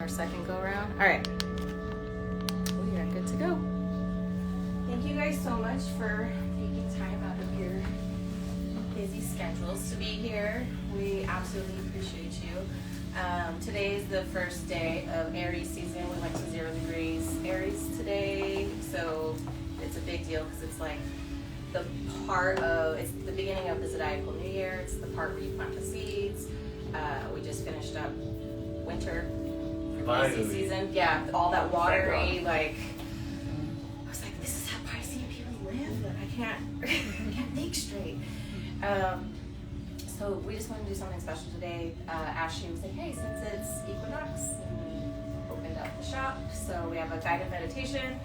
Our second go around. All right, we are good to go. Thank you guys so much for taking time out of your busy schedules to be here. We absolutely appreciate you. Today is the first day of Aries season. We went to 0 degrees Aries today, so it's a big deal because it's like it's the beginning of the zodiacal new year. It's the part where you plant the seeds. We just finished up winter. Pisces season, yeah, all that watery, like, I was like, this is how Piscean people live, but I can't think straight. So we just wanted to do something special today. Ashley was like, hey, since it's Equinox, and opened up the shop, so we have a guided meditation,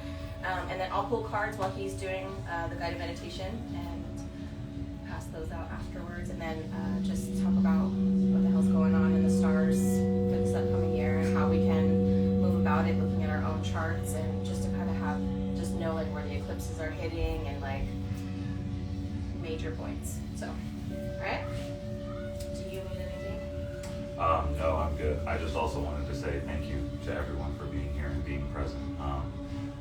and then I'll pull cards while he's doing the guided meditation and pass those out afterwards, and then just talk about what the hell's going on in the stars for this upcoming year and how we can move about it, looking at our own charts, and just to kind of just know like where the eclipses are hitting and like major points. So, all right. Do you need anything? No, I'm good. I just also wanted to say thank you to everyone for being here and being present.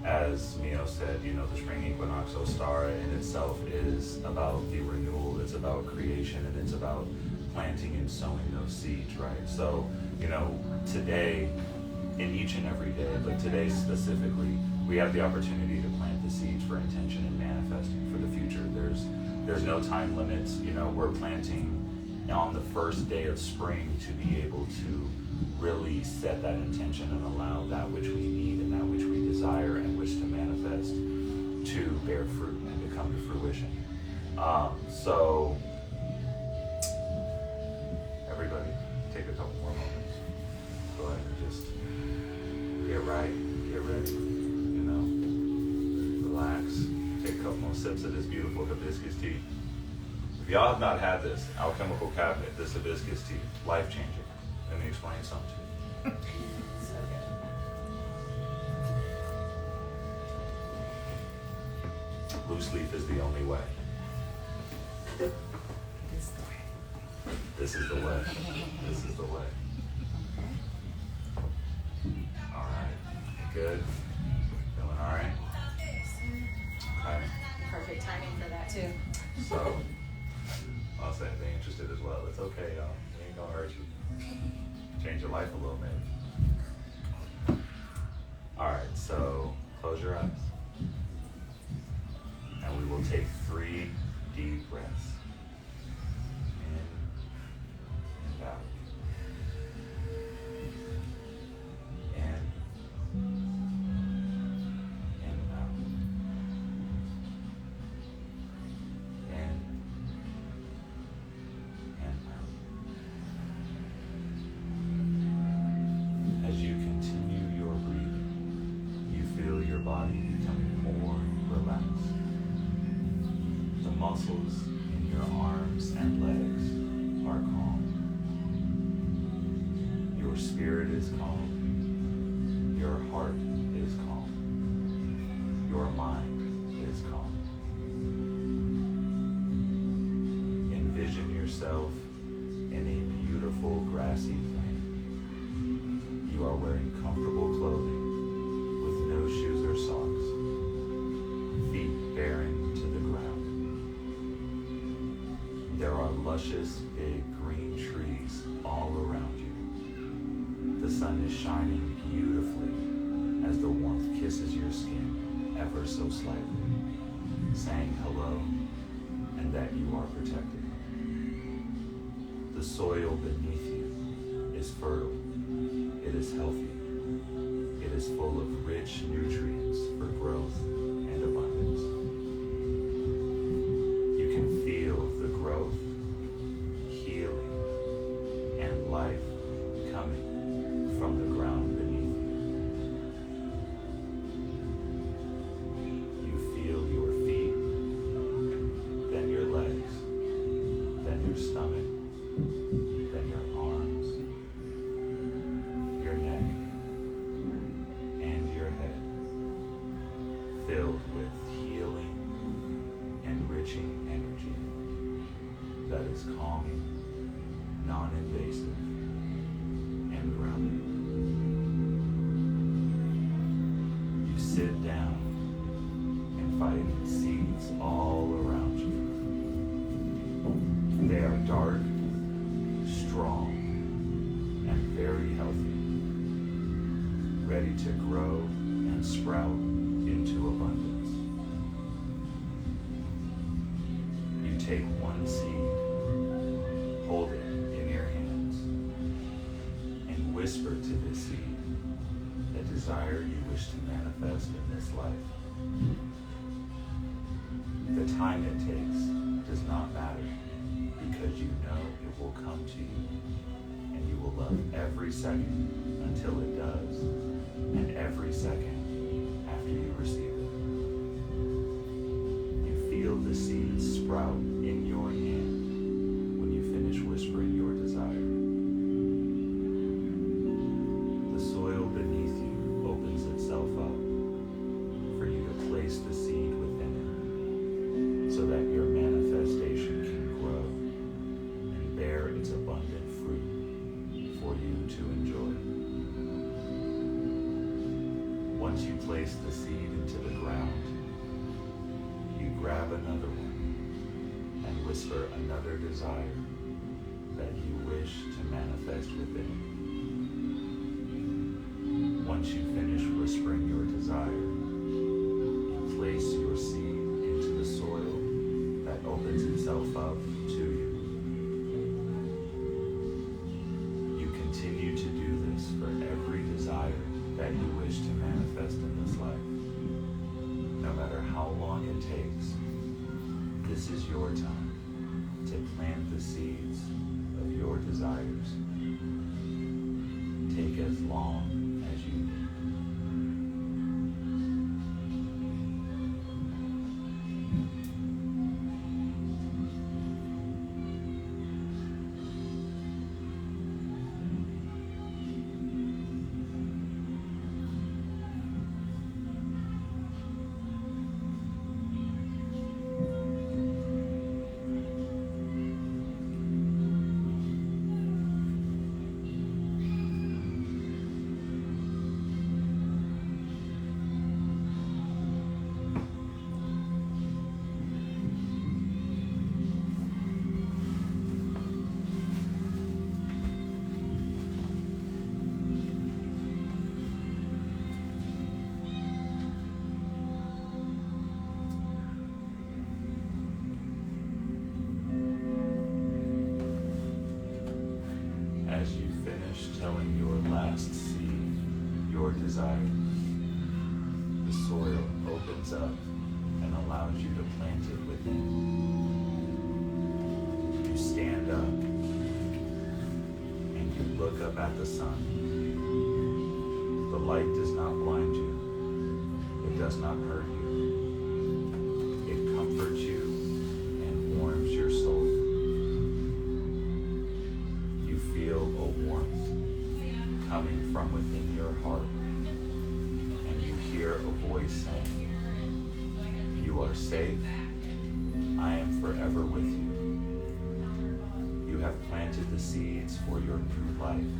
As MEO said, you know, the spring equinox star in itself is about the renewal. It's about creation, and it's about planting and sowing those seeds, right? So, you know, today, in each and every day, but today specifically, we have the opportunity to plant the seeds for intention and manifesting for the future. There's no time limits. You know, we're planting on the first day of spring to be able to really set that intention and allow that which we need and that which we desire and wish to manifest to bear fruit and to come to fruition. So everybody, take a couple more moments. Go ahead and just get right, get ready, you know, relax, take a couple more sips of this beautiful hibiscus tea. If y'all have not had this Alchemical Cabinet, this hibiscus tea, life-changing. Let me explain something to you. So good. Loose leaf is the only way. This is the way. This is the way. All right. Good. Feeling all right? Okay. Perfect timing for that too. So, I'll say they interested as well. It's okay, y'all. We ain't gonna hurt you. Change your life a little bit. All right, so close your eyes. And we will take 3 deep breaths. In and out. In and out. In and out. As you continue your breathing, you feel your body becoming more relaxed. The muscles in your arms and legs are calm. Your spirit is calm. Your heart is calm. Your mind is calm. Envision yourself in a beautiful grassy plain. You are wearing comfortable clothing with no shoes or socks, feet bearing to the ground. There are luscious, big green trees all around you. The sun is shining beautifully as the warmth kisses your skin ever so slightly, saying hello and that you are protected. The soil beneath you is fertile. It is healthy. It is full of rich nutrients for growth and abundance. You can feel the growth, healing, and life coming from the ground beneath you. You feel your feet, then your legs, then your stomach, then your arms, sit down, inviting seeds all around you. They are dark, strong, and very healthy, ready to grow and sprout into abundance. You take one seed, hold it in your hands, and whisper to this seed the desire you wish to manifest in this life. The time it takes does not matter, because you know it will come to you, and you will love every second until it does, and every second after you receive it. You feel the seeds sprout in your hand when you finish whispering your desire. The soil beneath you opens itself up for you to place the seed within it, so that your manifestation can grow and bear its abundant fruit for you to enjoy. Once you place the seed into the ground, you grab another one and whisper another desire that you wish to manifest within it. Once you finish whispering your desire, place your seed into the soil that opens itself up to you. You continue to do this for every desire that you wish to manifest in this life. No matter how long it takes, this is your time to plant the seeds of your desires. Take as long as you need. Telling your last seed your desire, the soil opens up and allows you to plant it within. You stand up and you look up at the sun. The light does not blind you. It does not hurt you. It comforts you and warms your soul. You feel a warmth coming from within your heart, and you hear a voice saying, "You are safe. I am forever with you. You have planted the seeds for your new life.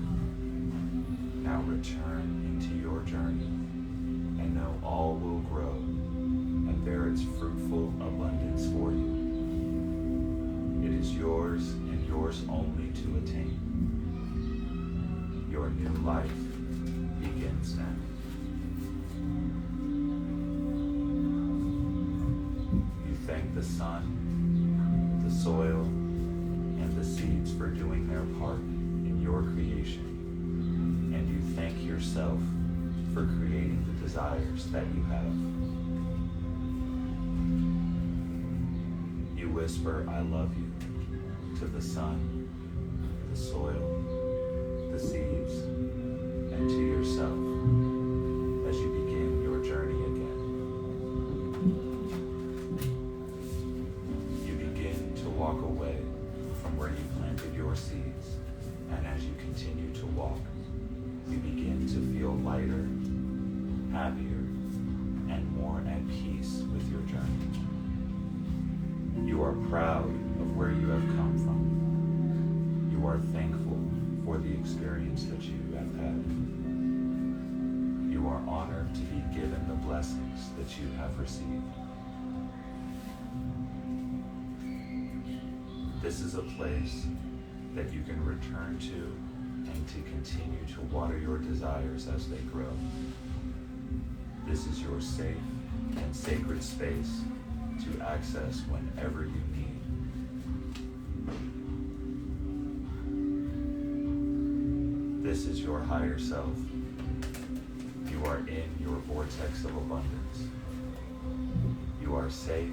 Now return into your journey and know all will grow and bear its fruitful abundance for you. It is yours and yours only to attain. Your new life begins now." You thank the sun, the soil, and the seeds for doing their part in your creation. And you thank yourself for creating the desires that you have. You whisper, "I love you," to the sun, the soil, the seeds, and to yourself as you begin your journey again. You begin to walk away from where you planted your seeds, and as you continue to walk, you begin to feel lighter, happier, and more at peace with your journey. You are proud of where you have come from. You are thankful for the experience that you have had. You are honored to be given the blessings that you have received. This is a place that you can return to and to continue to water your desires as they grow. This is your safe and sacred space to access whenever you need. This is your higher self. You are in your vortex of abundance. You are safe.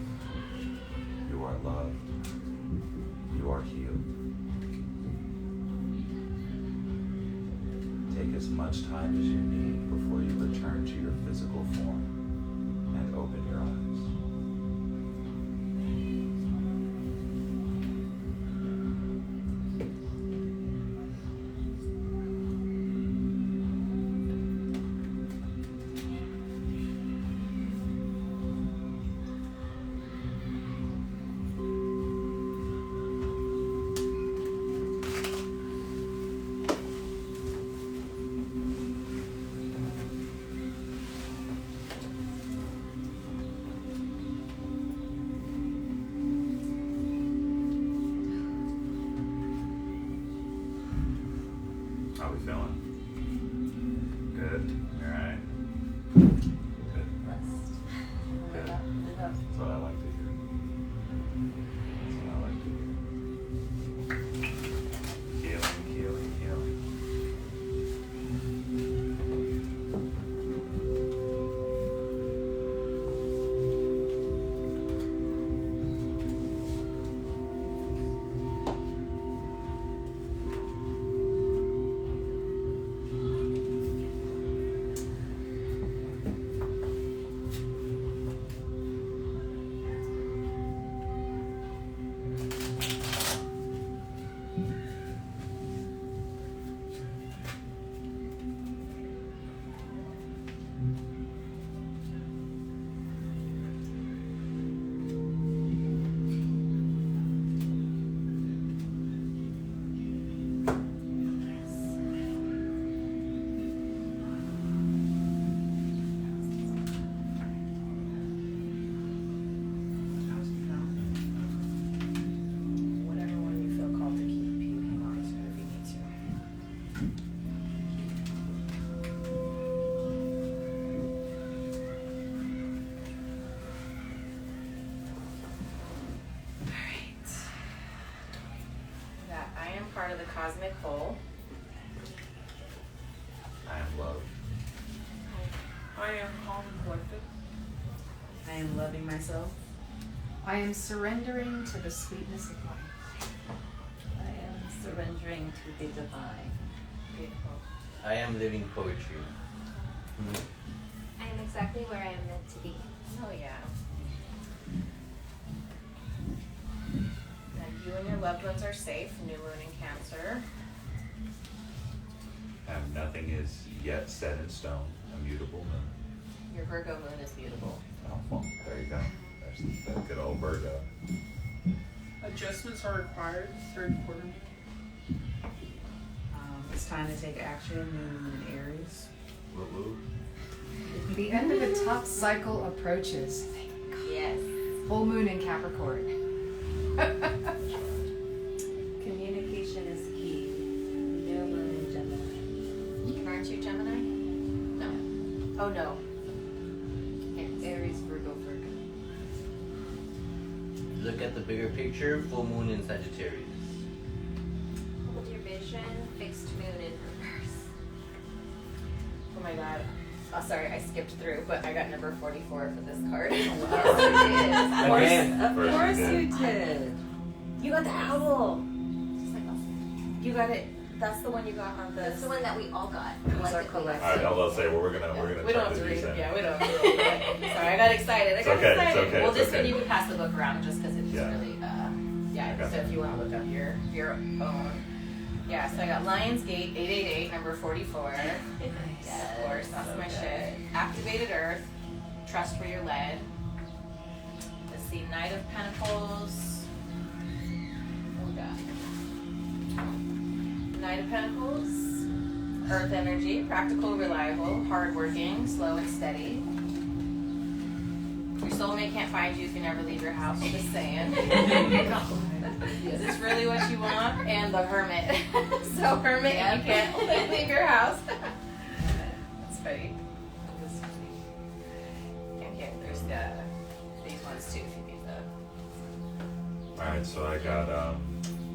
You are loved. You are healed. Take as much time as you need before you return to your physical form and open your eyes. How we feeling? Good? All right? Good. Good. That's what I like to hear. That's what I like to hear. Healing, healing, healing. Part of the cosmic whole. I am love. I am calm and collected. I am loving myself. I am surrendering to the sweetness of life. I am surrendering to the divine. Beautiful. I am living poetry. I am exactly where I am meant to be. Oh yeah. Now you and your loved ones are safe. New moon in Cancer. And nothing is yet set in stone. A mutable moon. Your Virgo moon is beautiful. Oh, well, there you go. There's that good old Virgo. Adjustments are required. Third quarter. It's time to take action. New moon in Aries. Woo woo. The end of a tough cycle approaches. Yes. Full moon in Capricorn. Communication is key. New moon in Gemini. Aren't you Gemini? No. Oh no. Yes. Aries, Virgo, Virgo. Look at the bigger picture. Full moon in Sagittarius. Hold your vision, fixed moon in reverse. Oh my god. Oh, sorry, I skipped through, but I got number 44 for this card. Again. Of First course you you did. You got the owl. Just like us. You got it. That's the one you got on That's the. the one that we all got. Those are collectively. All right, I'll say we're gonna We turn don't have to to these read. in. Yeah, we don't have to read. Sorry, I got excited. It's okay, it's okay, We'll it's just okay. you can pass the book around just because it's Yeah. really yeah. Okay. So if you want to look up your own. Yeah, so I got Lionsgate 888 number 44. Yes, of course, that's my shit. Activated Earth. Trust where you're led. Let's see, Knight of Pentacles. What we got? Knight of Pentacles. Earth energy, practical, reliable, hardworking, slow and steady. Your soulmate can't find you if you never leave your house. Just saying. Is this really what you want? And the Hermit. So Hermit, you can't leave your house. That's funny. Okay, there's these ones too if you need them. Alright, so I got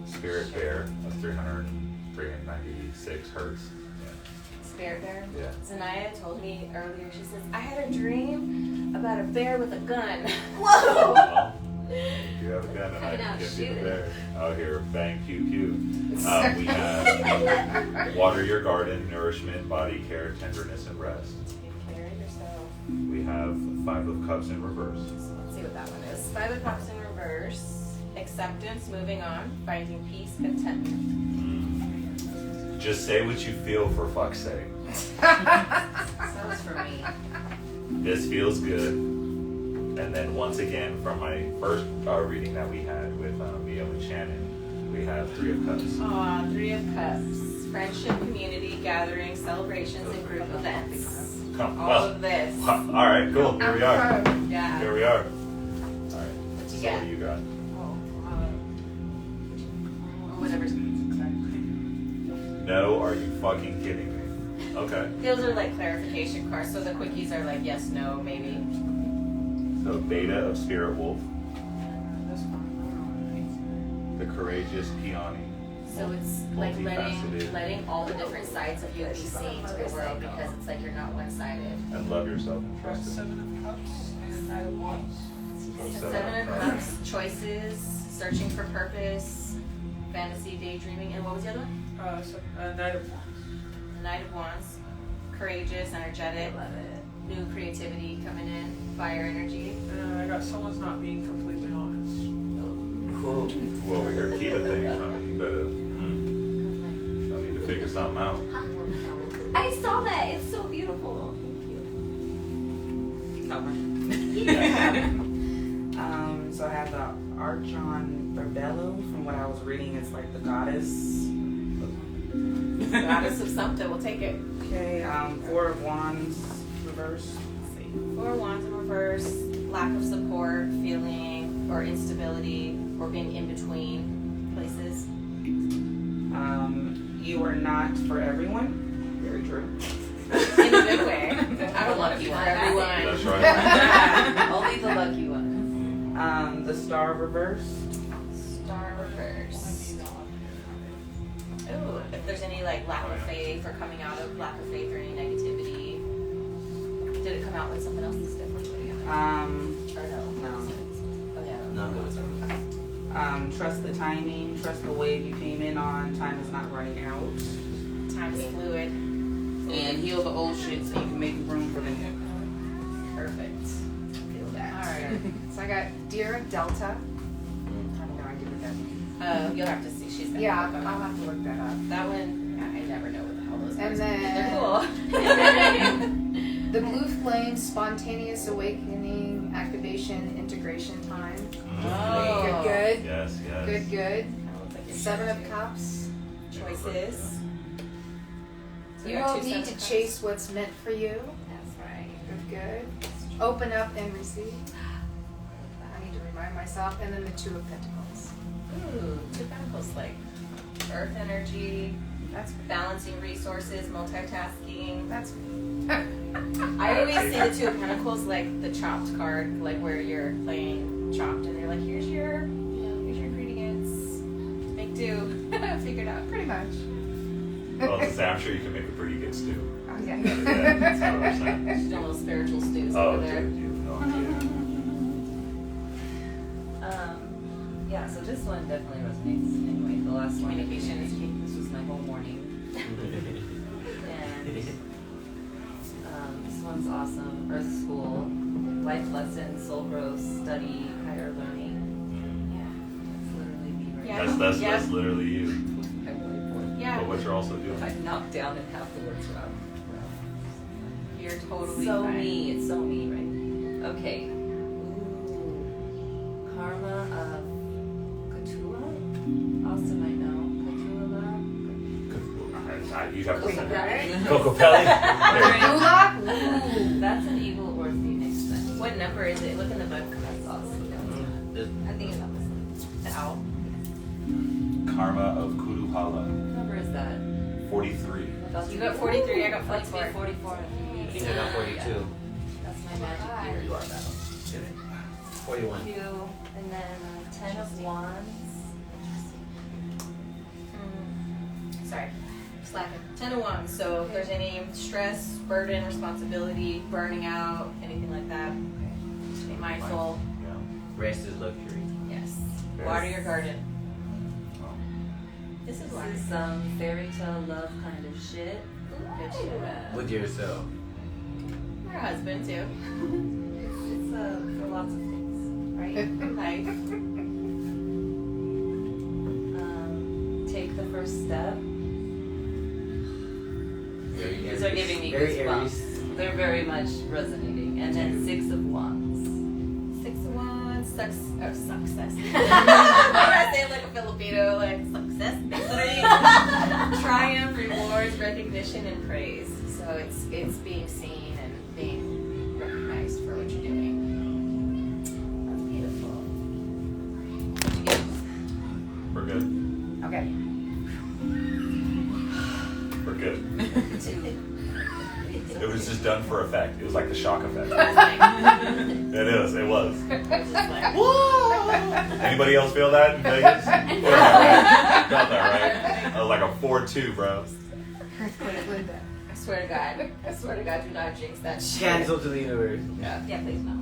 Spirit Bear of 396 hertz. Spirit bear? Yeah. Zanaya told me earlier, she says, I had a dream about a bear with a gun. Whoa! Well, you have a gun and I Coming out can give you the shooting. bear. Out here, bang, pew, pew. We have water your garden, nourishment, body care, tenderness, and rest. Take care of yourself. We have 5 of Cups in reverse. So let's see what that one is. 5 of Cups in reverse. Acceptance, moving on, finding peace, contentment. Just say what you feel for fuck's sake. Sounds for me. This feels good. And then once again, from my first reading that we had with MEO and Shannon, we have 3 of Cups. Aw, 3 of Cups. Friendship, community, gatherings, celebrations, and group events. Come, All well, of this. all right, cool. Here we are. Yeah. Here we are. All right. What you So got? what do you got? Whatever's No, are you fucking kidding me? Okay. Those are like clarification cards. So the quickies are like yes, no, maybe. So Beta of Spirit Wolf, this one. the courageous Peony. So it's like Multifaceted. letting all the different sides of you be seen to the world because it's like you're not one-sided. And love yourself and Press trust it. 7 of Cups and Knight of Wands. So 7 of Cups, choices, searching for purpose, fantasy, daydreaming, and what was the other one? Knight of Wands. The Knight of Wands, courageous, energetic, Love it. new creativity coming in, fire energy. I got someone's not being completely honest. Cool. Well, we heard Kita things, huh? You better. I need to figure something out. I saw that. It's so beautiful. So I have the Archon Rebello. From what I was reading, it's like the goddess. Goddess of something, we'll take it. Okay, 4 of Wands reverse. Let's see. 4 of Wands in reverse, lack of support, feeling, or instability, or being in between places. You are not for everyone. Very true. In a good way. I don't want to be for everyone. That's right. Only the lucky ones. The Star reverse. Star reverse. Ooh, if there's any like lack of faith or coming out of lack of faith or any negativity. Did it come out with something else that's different? Or no? No. Oh yeah. No, Trust the timing. Trust the wave you came in on. Time is not running out. Time is fluid. And heal the old shit so you can make room for the new. Perfect. Feel that. Alright. So I got Deer of Delta. I have no idea what that means. You'll have to see. She's got Yeah, that one. I'll have to look that up. That one, I never know what the hell those And words then- mean. They're cool. The Blue Flame, Spontaneous Awakening, Activation, Integration Time. Oh. Good, Yes, yes. good, good. That looks like your 7 of Cups. choices. So You got won't 2 need Seven to of Cups. chase what's meant for you. That's right. Good, good. Open up and receive. I need to remind myself. And then the 2 of Pentacles. Ooh, 2 Pentacles, like earth energy, That's balancing resources, multitasking. that's I always see the 2 of Pentacles like the chopped card, like where you're playing chopped and they're like, here's your ingredients. Make do. Figure it out. pretty much. Well, to say, I'm sure you can make a pretty good stew. Oh, yeah. Yeah, that's what I'm saying. She's doing little spiritual stews Oh, over dude, there. you have no idea. Yeah, so this one definitely resonates. Anyway, the last one. Communication is key. This was my whole morning. And this one's awesome. Earth School, life lessons, soul growth, study, higher learning. Yeah, that's literally me right Yeah. now. That's literally you. I'm really bored. Yeah, But what you're also doing. I knocked down and half the words were out. you're totally So fine. me, it's so me, right? Okay. Ooh. Karma of Cthulhu? Also might know. You have to send Right? Coco Pelli. There you go. Gulak? Ooh. That's an eagle or phoenix then. When What number is it? Look in the book. That's awesome. This- I think it's on this one. The owl. Karma of Kudu What Hala, number is that? 43. You got 43, I got About to be 44. 44 in a few weeks. He's got 42. That's my magic year. You are battle. 41. Two, and then 10 of Wands. Sorry, slacking. 10 of Wands. So if there's any stress, burden, responsibility, burning out, anything like that, just be mindful. Yeah. Rest is luxury. Yes. Water your garden. Well, This is This water. is some fairy tale love kind of shit. Good shit. With yourself. Your husband too. It's for lots of things, right? Life. Take the first step. Very These are giving me Very goosebumps. Aries. They're very much resonating. And then 6 of Wands. 6 of Wands. Success. I say it like a Filipino, like success. Triumph, rewards, recognition, and praise. So it's being seen and being recognized for what you're doing. That's beautiful. we're good. Okay. We're good. 2. It was just done for effect. It was like the shock effect. It was. Anybody else feel that in Vegas? Felt that, right? I was like a 4-2, bro. Linda. I swear to God, do not jinx that shit. Cancel to the universe. Yeah, please no.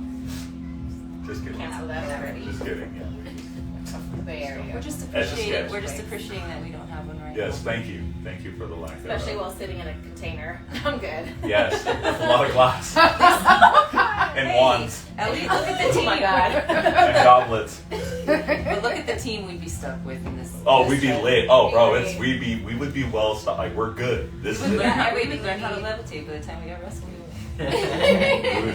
Just kidding. cancel that already. Just kidding. Yeah. Bay Area. We're just That's just appreciating. sketch. We're just appreciating that we don't have one right Yes, now. thank you. Thank you for the lack thereof. Especially while sitting in a container. I'm good. Yes, a lot of glass and wands At least look at the Oh team. my God. and goblets. But look at the team we'd be stuck with in this. Oh, this we'd be set. lit. Oh, bro, we would be well stocked. Like we're good. This We is would it. learn how, we would learn how to levitate by the time we got rescued. We would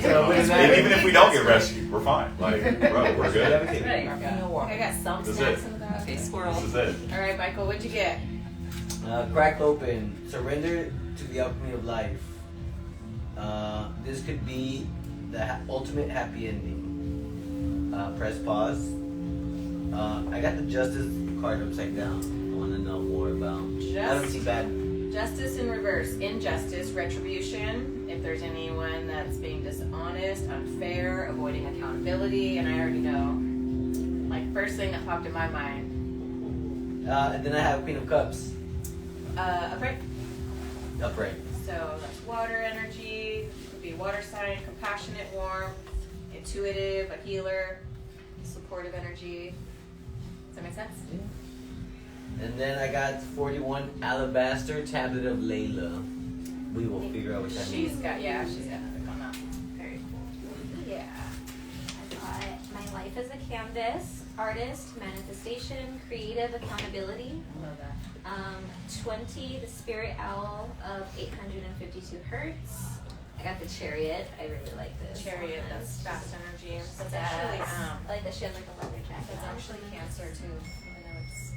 take off. Even if we don't get rescued, we're fine. Like, bro, we're good. Right. I got some This is snacks it. in the back. Okay, squirrel. This is it. All right, Michael, what'd you get? Crack open. Surrender to the alchemy of life. This could be the ultimate happy ending. Press pause. I got the justice card upside down. I want to know more about. I don't see bad. Justice in reverse. Injustice, retribution. If there's anyone that's being dishonest, unfair, avoiding accountability, and I already know. Like, first thing that popped in my mind. And then I have Queen of Cups. Upright. Upright. So that's water energy. Could be water sign, compassionate, warm, intuitive, a healer, supportive energy. Does that make sense? And then I got 41 Alabaster Tablet of Layla. We will figure out what that She's means. got nothing on that. Very cool. Yeah. I got my life as a canvas, artist, manifestation, creative, accountability. I love that. 20, the spirit owl of 852 hertz. I got the chariot. I really like this. Chariot, one. that's fast energy. That's Yes. actually I like that she has like a leather jacket. that's on. actually Cancer too. Even though it's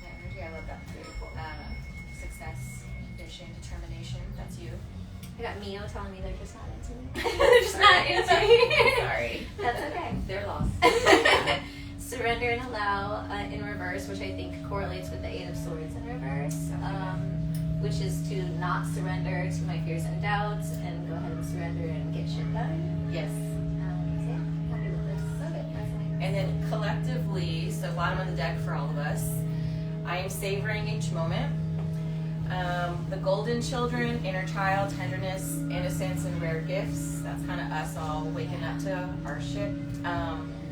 that energy, I love that. Very cool. Success, vision, determination. That's you. I got MEO telling me they're just not into me. They're just not into me. Sorry. That's okay. They're lost. Surrender and allow in reverse, which I think correlates with the Eight of Swords in reverse, which is to not surrender to my fears and doubts and go ahead and surrender and get shit done. Yes. So yeah, happy with this. Love it. That's my And then collectively, so bottom of the deck for all of us, I am savoring each moment. The golden children, inner child, tenderness, innocence, and rare gifts. That's kind of us all waking up to our shit.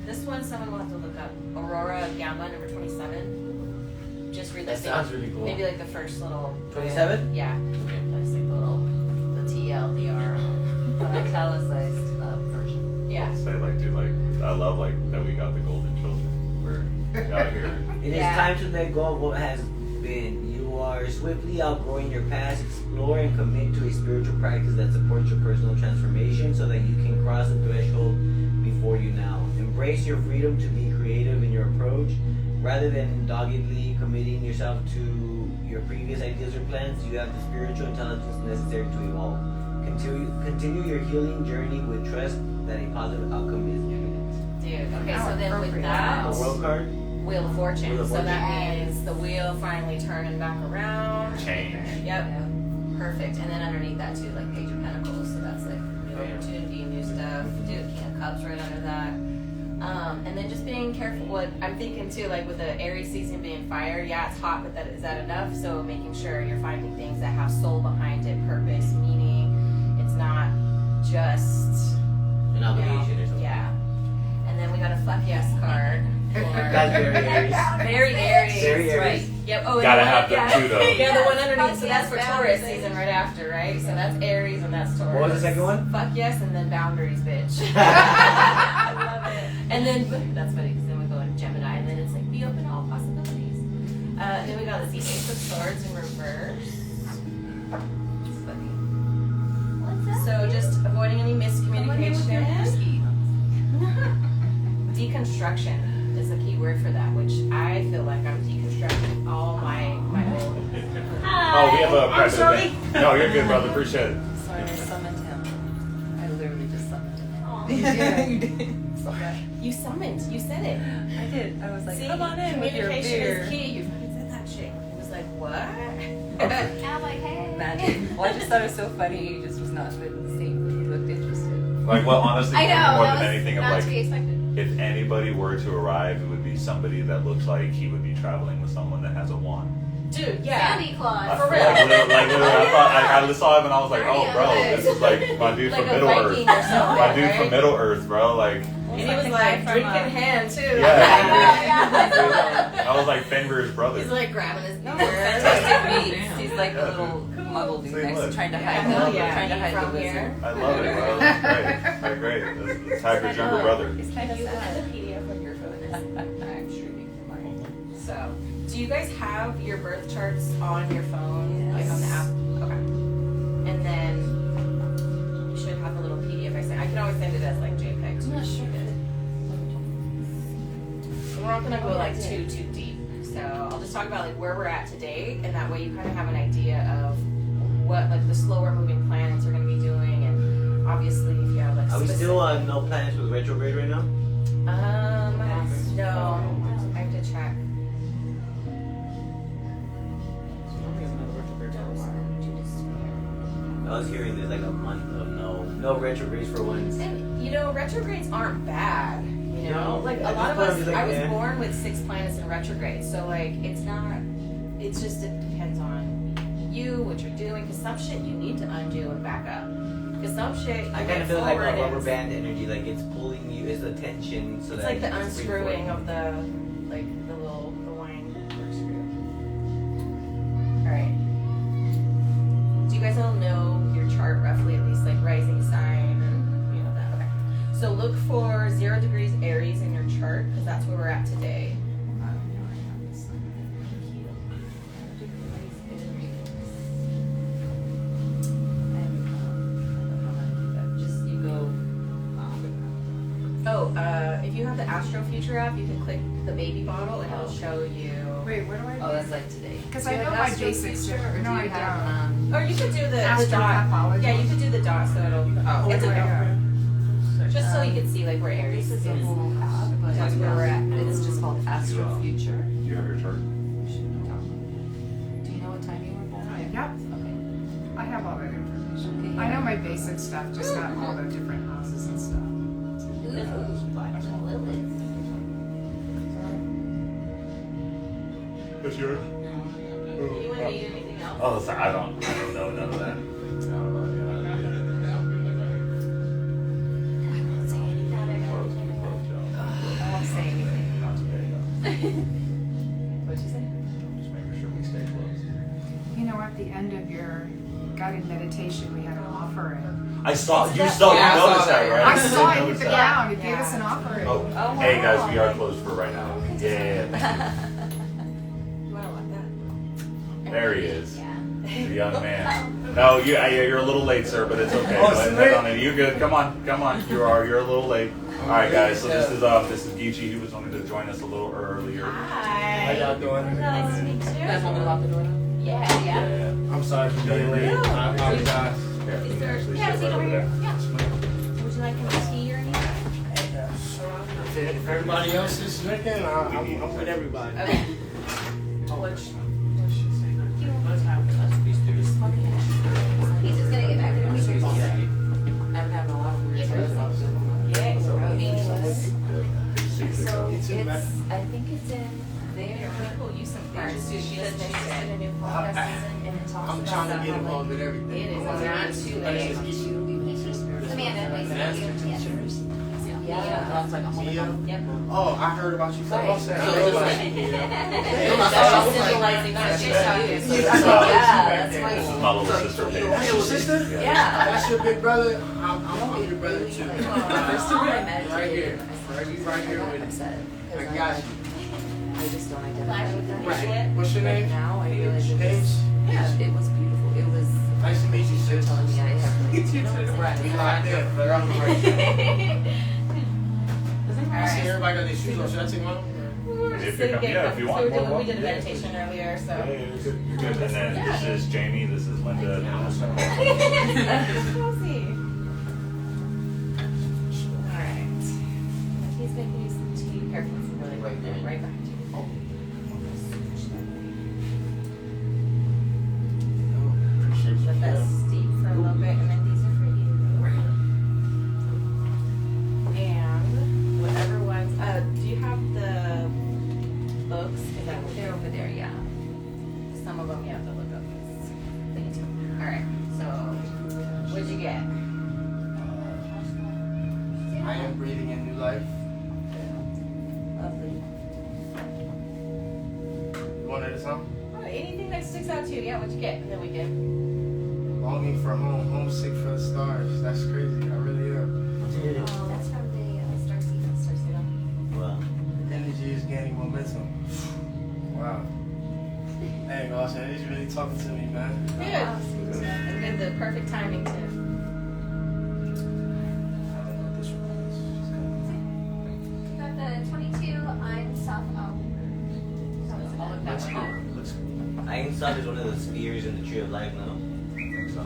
This one, someone will have to look up. Aurora Gamma, number 27. Just read That sounds really cool. maybe like the first little. 27? Yeah. That's like the TLDR. The italicized version. Yeah. Say like, dude, like I love like that we got the golden children. We're out here. It is time to let go of what has been. You are swiftly outgrowing your past. Explore and commit to a spiritual practice that supports your personal transformation so that you can cross the threshold before you now. Embrace your freedom to be creative in your approach. Rather than doggedly committing yourself to your previous ideas or plans, you have the spiritual intelligence necessary to evolve. Continue your healing journey with trust that a positive outcome is imminent. Dude, okay, so then with that, The World card. Wheel of Fortune. Wheel of So Fortune. that means the wheel finally turning back around. Change. Yep. Perfect. And then underneath that too, like Page of Pentacles. So that's like new opportunity, new stuff. Dude, King of Cups right under that. And then just being careful. What I'm thinking too, like with the Aries season being fire, yeah, it's hot, but is that enough? So making sure you're finding things that have soul behind it, purpose, meaning. It's not just An obligation or something. Yeah. And then we got a fuck yes card. That's very Aries. Very Aries. Very Aries. Right. Yep. Oh, and Gotta the one, have them too, though. Yeah, the one underneath. So that's for Fuck yes, Taurus boundaries. season right after, right? So that's Aries and that's Taurus. What was the second one? Fuck yes, and then boundaries, bitch. I love it. And then that's funny because then we go into Gemini, and then it's like be open to all possibilities. Then we got the Ace of Swords in reverse. It's funny. What's that? So just avoiding any miscommunication. Deconstruction is the key word for that, which I feel like I'm deconstructing all my old. Oh, we have a private sorry. event. No, you're good, brother. Appreciate it. Sorry, I summoned him. I literally just summoned him. Aw. You did. You summoned. You said it. I did. I was like, See, come on in with your communication beer. is key. You fucking said that shit. It was like, what? And I'm like, hey. Magic. Well, I just thought it was so funny. He just was not in the scene. He looked interested. Like, well, honestly, I know. more That than was anything, of not like, to be expected. if anybody were to arrive, it would be somebody that looks like he would be traveling with someone that has a wand. Dude, yeah. Santa Claus. For real. Like, literally, I thought I just saw him and I was like, oh, bro, this is like my dude Like from a Middle Earth. Viking or something, My dude right? from Middle Earth, bro. Like, And he was like drinking hand too. yeah. I was like Fenrir's brother. He's like grabbing his beer. Fantastic beats. He's like a little muggle dude See, next to look. trying to Yeah, hide hell the yeah. trying to hide From the here. wizard. I love it, bro. That's great. That's great. That's Tiger's younger brother. He's kind of You have sad. the PDF on your phone. I'm streaming from mine. So, do you guys have your birth charts on your phone, like on the app? Okay. And then you should have a little PDF. I can always send it as like JPEG. I'm not sure. We're not gonna go like too deep. So I'll just talk about like where we're at today, and that way you kind of have an idea of what like the slower moving planets are gonna be doing, and obviously if you have like Are we specific- still no planets with retrograde right now? no, I have to check. I was hearing there's like a month of no retrogrades for once. And you know, retrogrades aren't bad. You know, No, like a at lot this of point, us. it's like, I was yeah. born with 6 planets in retrograde, so like it's not. It's just it depends on you, what you're doing. Because some shit you need to undo and back up. Because some shit I you kind went of feel like a forward rubber and- band energy, like it's pulling you, it's the tension, so It's that like the you can spring unscrewing forward. of the wine screw. All right. Do you guys all know your chart roughly, at least like rising sign and you know that? Okay. So look for 0 degrees Aries in your chart because that's where we're at today. Just you go. Oh, if you have the Astro Future app, you can click the baby bottle and it'll show you. Wait, where do I? Oh, that's like today. Because Do I you know have my Astro basics. Future, or No, do I you have, don't. Or you could do the dot. Astropathology. Yeah, you could do the dot so it'll. Oh, it's where do I a, go? just so you can see like where Aries This is. is a whole app, but That's where we're at. It's just called Astro Future. Do you have your chart? Do you know what time you were born? Yep, Okay. I have all that information. Okay. I know my basic stuff, just not all the different houses and stuff. What's yours? You want to need anything else? Oh, sorry, I don't know none of that. I don't know. I won't say anything. Not today, no. What'd you say? Just making sure we stay close. You know, at the end of your guided meditation, we had an offering. I saw you. Yeah, Saw I you saw noticed that, that. right? I You did saw it hit notice the that. ground. It gave us an offering. Oh, wow. hey guys, we are closed for right now. Yeah, You want to lock that? there he is, Yeah. the young man. No, you're a little late, sir, but it's okay. Oh, Go ahead and sweet. head on in. You good? Come on. You're a little late. All right, guys. So this is Geechee. He was wanting to join us a little earlier. Hi. How y'all doing? Nice to meet You guys want me to you. lock the door now? Yeah. Yeah. I'm sorry for being late. I apologize. Okay. Is there? Actually, Yeah, sit seat right over over here. there. Yeah. Would you like any tea or anything? If everybody else is drinking, I'm with everybody. Okay. He's just gonna get back to the research. I'm having a lot of weird stuff. Yeah. So it's, I think it's in there. We'll use some March, pages. she said she's in a new podcast season and it talks I'm about trying to how, get involved like, with everything. It is not too late. Amanda, nice to meet you. yeah, that's like a whole Mia? Yep. Oh, I heard about you. Right. I'm saying, I So know it's about like- you. That's symbolizing that she's talking. So Yeah, that's all that's you my- back This is there. my little sister That's page. your sister? Yeah. That's your big brother? I'm your brother too. The first time I met Right her, here. I said, Right here I got with upset. I 'Cause I'm got like, you. I just don't identify with them. Right. What's your But name? now I realize it Paige? was, yeah, it was beautiful. It was, Nice to meet you, they're sis. telling me I have like, you know, Right. We locked in. But I'm right there. I see everybody got their shoes on. Should I take mine? If you come, yeah, if you want more, We welcome. did a Yeah. meditation earlier, Yeah, so. yeah, you're good. You're good. And then this is Jamie. This is Linda. And this is Nicole. Cozy. Alright. He's making you some tea. Careful, it's really right there, right behind you. Appreciate you. Let that steep for a little bit, and then these are for you. And whatever ones, do you have the books? They're over there, yeah. Some of them you have to look up. Alright, so what'd you get? I am breathing in new life. lovely. One at a time. Oh, anything that sticks out to you, yeah, what'd you get? And then we can. Longing for home, homesick for the stars. That's crazy. I really am. That's from the Star Seed. Well, Energy is gaining momentum. Wow. Hey, Austin, he's really talking to me, man. Good. And then the perfect timing too. I don't know what this one is. You got the 22, I'm South All of that Looks one. cool. Looks cool. Einstein is one of the spheres in the tree of life, no? I think so.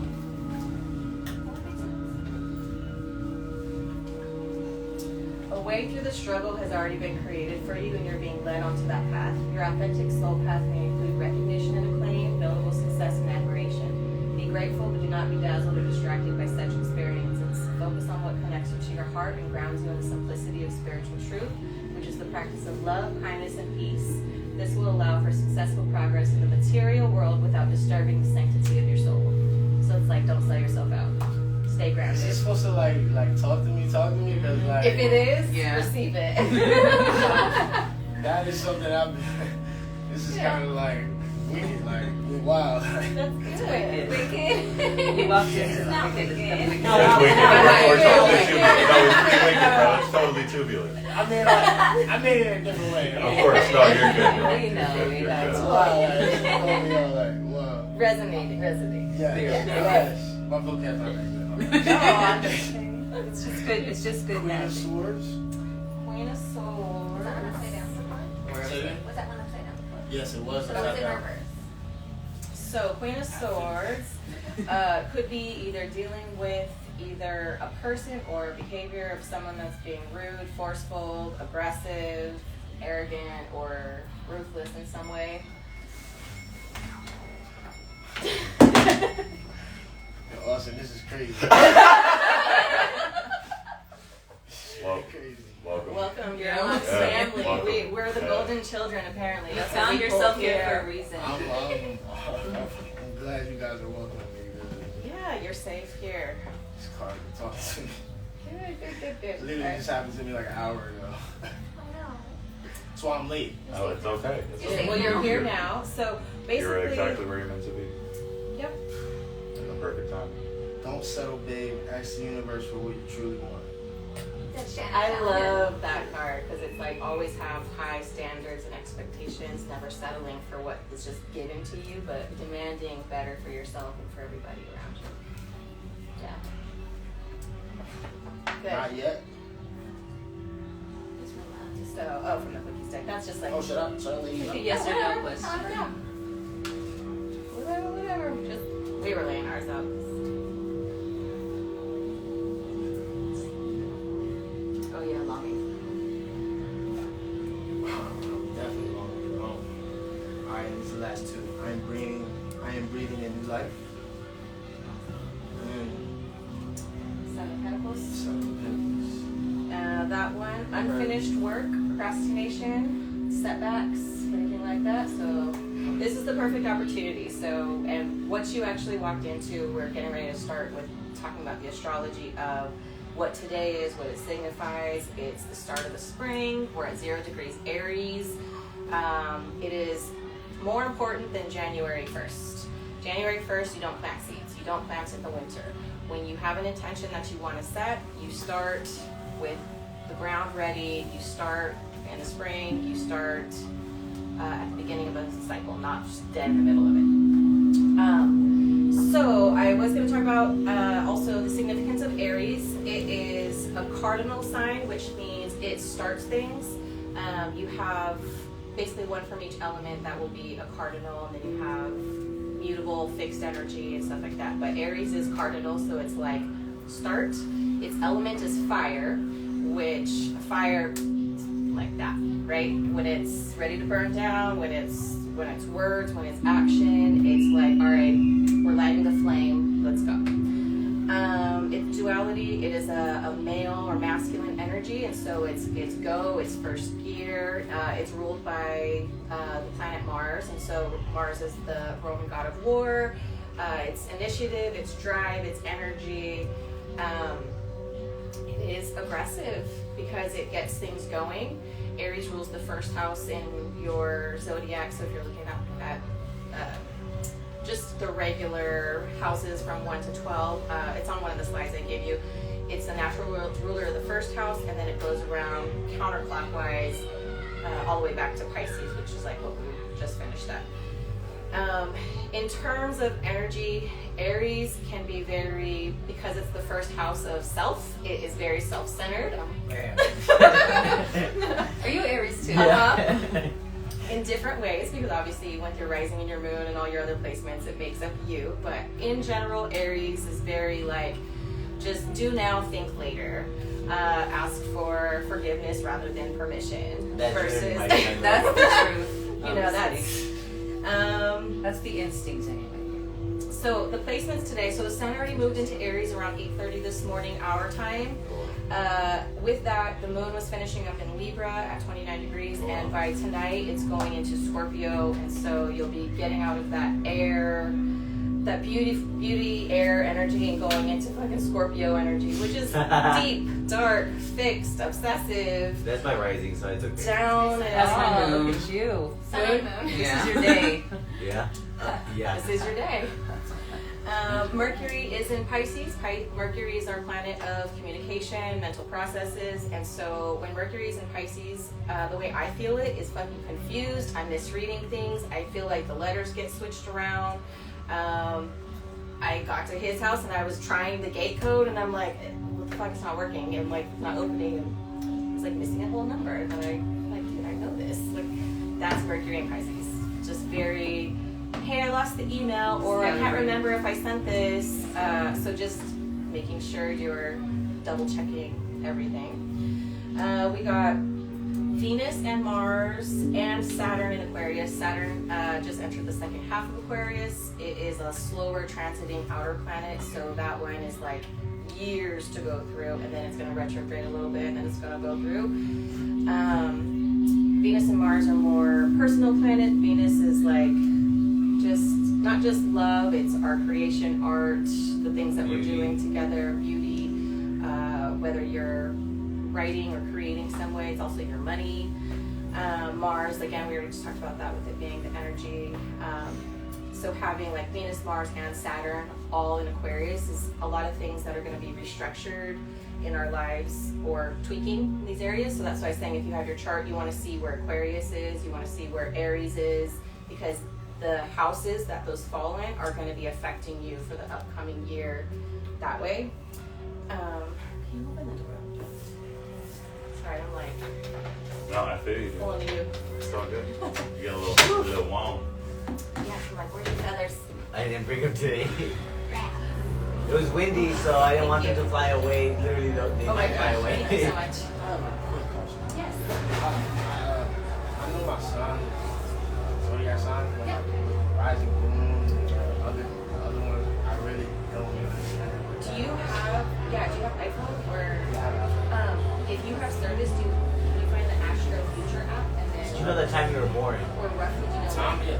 A way through the struggle has already been created for you and you're being led onto that path. Your authentic soul path may include recognition and acclaim, notable success and admiration. Be grateful, but do not be dazzled or distracted by such experiences. Focus on what connects you to your heart and grounds you in the simplicity of spiritual truth, which is the practice of love, kindness, and peace. This will allow for successful progress in the material world without disturbing the sanctity of your soul. So it's like, don't sell yourself out. Stay Is grounded. he supposed to like talk to me? Cause like If it is, Yeah. receive it. that is something I've been. This is kind of like wicked, like wow. That's good. Wicked. You walked in. It's not wicked. It's wicked. Or totally tubular. No, it's pretty wicked, bro. It's totally tubular. I mean, like, I made it a different way. Of course. No, you're good, bro. We know, You're we good. know. You're good. Wow, like, wow. Resonating. Yeah, yes. My vocab's not that good. It's just good. It's just good Queen of magic. Swords. Queen of Was that one Swords. upside down before? Say that? Was that one upside down before? Yes, it was. Or was it reverse? So Queen of Swords could be either dealing with either a person or a behavior of someone that's being rude, forceful, aggressive, arrogant, or ruthless in some way. Yo, Austin, this is crazy. Well, Crazy. welcome. Welcome, you're Yeah. amongst Yeah. family. Welcome. We're the Yeah. golden children, apparently. You That's what found we yourself pulled here for a reason. I'm glad you guys are welcoming me. Yeah, you're safe here. It's hard to talk to me. Good. It literally just happened to me like an hour ago. Oh no. That's why I'm late. Oh, it's okay. It's okay. Well, you're here now, so basically. You're exactly where you're meant to be. Yep. In the perfect time. Don't settle, babe. Ask the universe for what you truly want. That's Shannon. I love that card because it's like always have high standards and expectations, never settling for what is just given to you, but demanding better for yourself and for everybody around you. Yeah. Not Good. yet. It's from So, from the cookie stick. That's just like. Oh, should I let you know? Yes or no question. Whatever. Just we were laying ours out. that one. Unfinished work, procrastination, setbacks, anything like that. So this is the perfect opportunity. So, and what you actually walked into, we're getting ready to start with talking about the astrology of what today is, what it signifies. It's the start of the spring. We're at 0 degrees Aries. It is more important than January 1st. January 1st, you don't plant seeds. You don't plant in the winter. When you have an intention that you want to set, you start with the ground ready. You start in the spring. You start at the beginning of a cycle, not just dead in the middle of it. So I was going to talk about also the significance of Aries. It is a cardinal sign, which means it starts things. You have basically one from each element that will be a cardinal, and then you have mutable, fixed energy and stuff like that. But Aries is cardinal, so it's like start. Its element is fire, which fire like that, right? When it's ready to burn down, when it's words, when it's action, it's like, all right, we're lighting the flame, let's go. Its duality, it is a male or masculine energy, and so it's go, it's first gear. It's ruled by the planet Mars, and so Mars is the Roman god of war. It's initiative, it's drive, it's energy. It is aggressive because it gets things going. Aries rules the first house in your zodiac, so if you're looking at just the regular houses from 1 to 12, it's on one of the slides I gave you. It's the natural ruler of the first house, and then it goes around counterclockwise all the way back to Pisces, which is like what we just finished at. In terms of energy, Aries can be very, because it's the first house of self, it is very self-centered. Are you Aries too? In different ways, because obviously with your rising and your moon and all your other placements, it makes up you. But in general, Aries is very like, just do now, think later. Ask for forgiveness rather than permission. Versus That's the truth. You know, that's the instinct anyway. So the placements today, so the sun already moved into Aries around 8:30 this morning, our time. With that, the moon was finishing up in Libra at 29 degrees, and by tonight it's going into Scorpio, and so you'll be getting out of that air, that beauty air energy, and going into fucking Scorpio energy, which is deep, dark, fixed, obsessive. That's my rising, so it's okay. Down and That's my moon. out. Look at you. Sun and moon. This is your day. Yeah. Yeah. This is your day. Mercury is in Pisces. Mercury is our planet of communication, mental processes, and so when Mercury is in Pisces, the way I feel it is fucking confused. I'm misreading things. I feel like the letters get switched around. I got to his house and I was trying the gate code, and I'm like, what the fuck, it's not working, and like not opening, and it's like missing a whole number. And then I'm like, dude, I know this. Like, that's Mercury in Pisces. Just very, hey, I lost the email, or I can't remember if I sent this. So just making sure you're double checking everything. We got Venus and Mars and Saturn in Aquarius. Saturn just entered the second half of Aquarius. It is a slower transiting outer planet, so that one is like years to go through, and then it's going to retrograde a little bit, and then it's going to go through. Venus and Mars are more personal planets. Venus is like just not just love, it's our creation, art, the things that we're doing together, beauty, whether you're writing or creating some way, it's also your money. Mars, again, we already just talked about that with it being the energy. So having like Venus, Mars, and Saturn all in Aquarius is a lot of things that are going to be restructured in our lives or tweaking in these areas. So that's why I was saying, if you have your chart, you want to see where Aquarius is, you want to see where Aries is, because the houses that those fall in are going to be affecting you for the upcoming year that way. Can you open the door? Sorry, I'm like No, I feel you. pulling you. It's all good. You get a little warm. Yeah, I'm like, where's the feathers? I didn't bring them today. It was windy, so I didn't want them to fly away. Literally, they Oh my might fly gosh, away. thank you so much. Quick question. Yes. I know my son, zodiac sign, but Yeah. rising moon, the other one, I really don't understand. Do you have iPhone or if you have know the time you were born. Or roughly, do you know? Tom, yeah.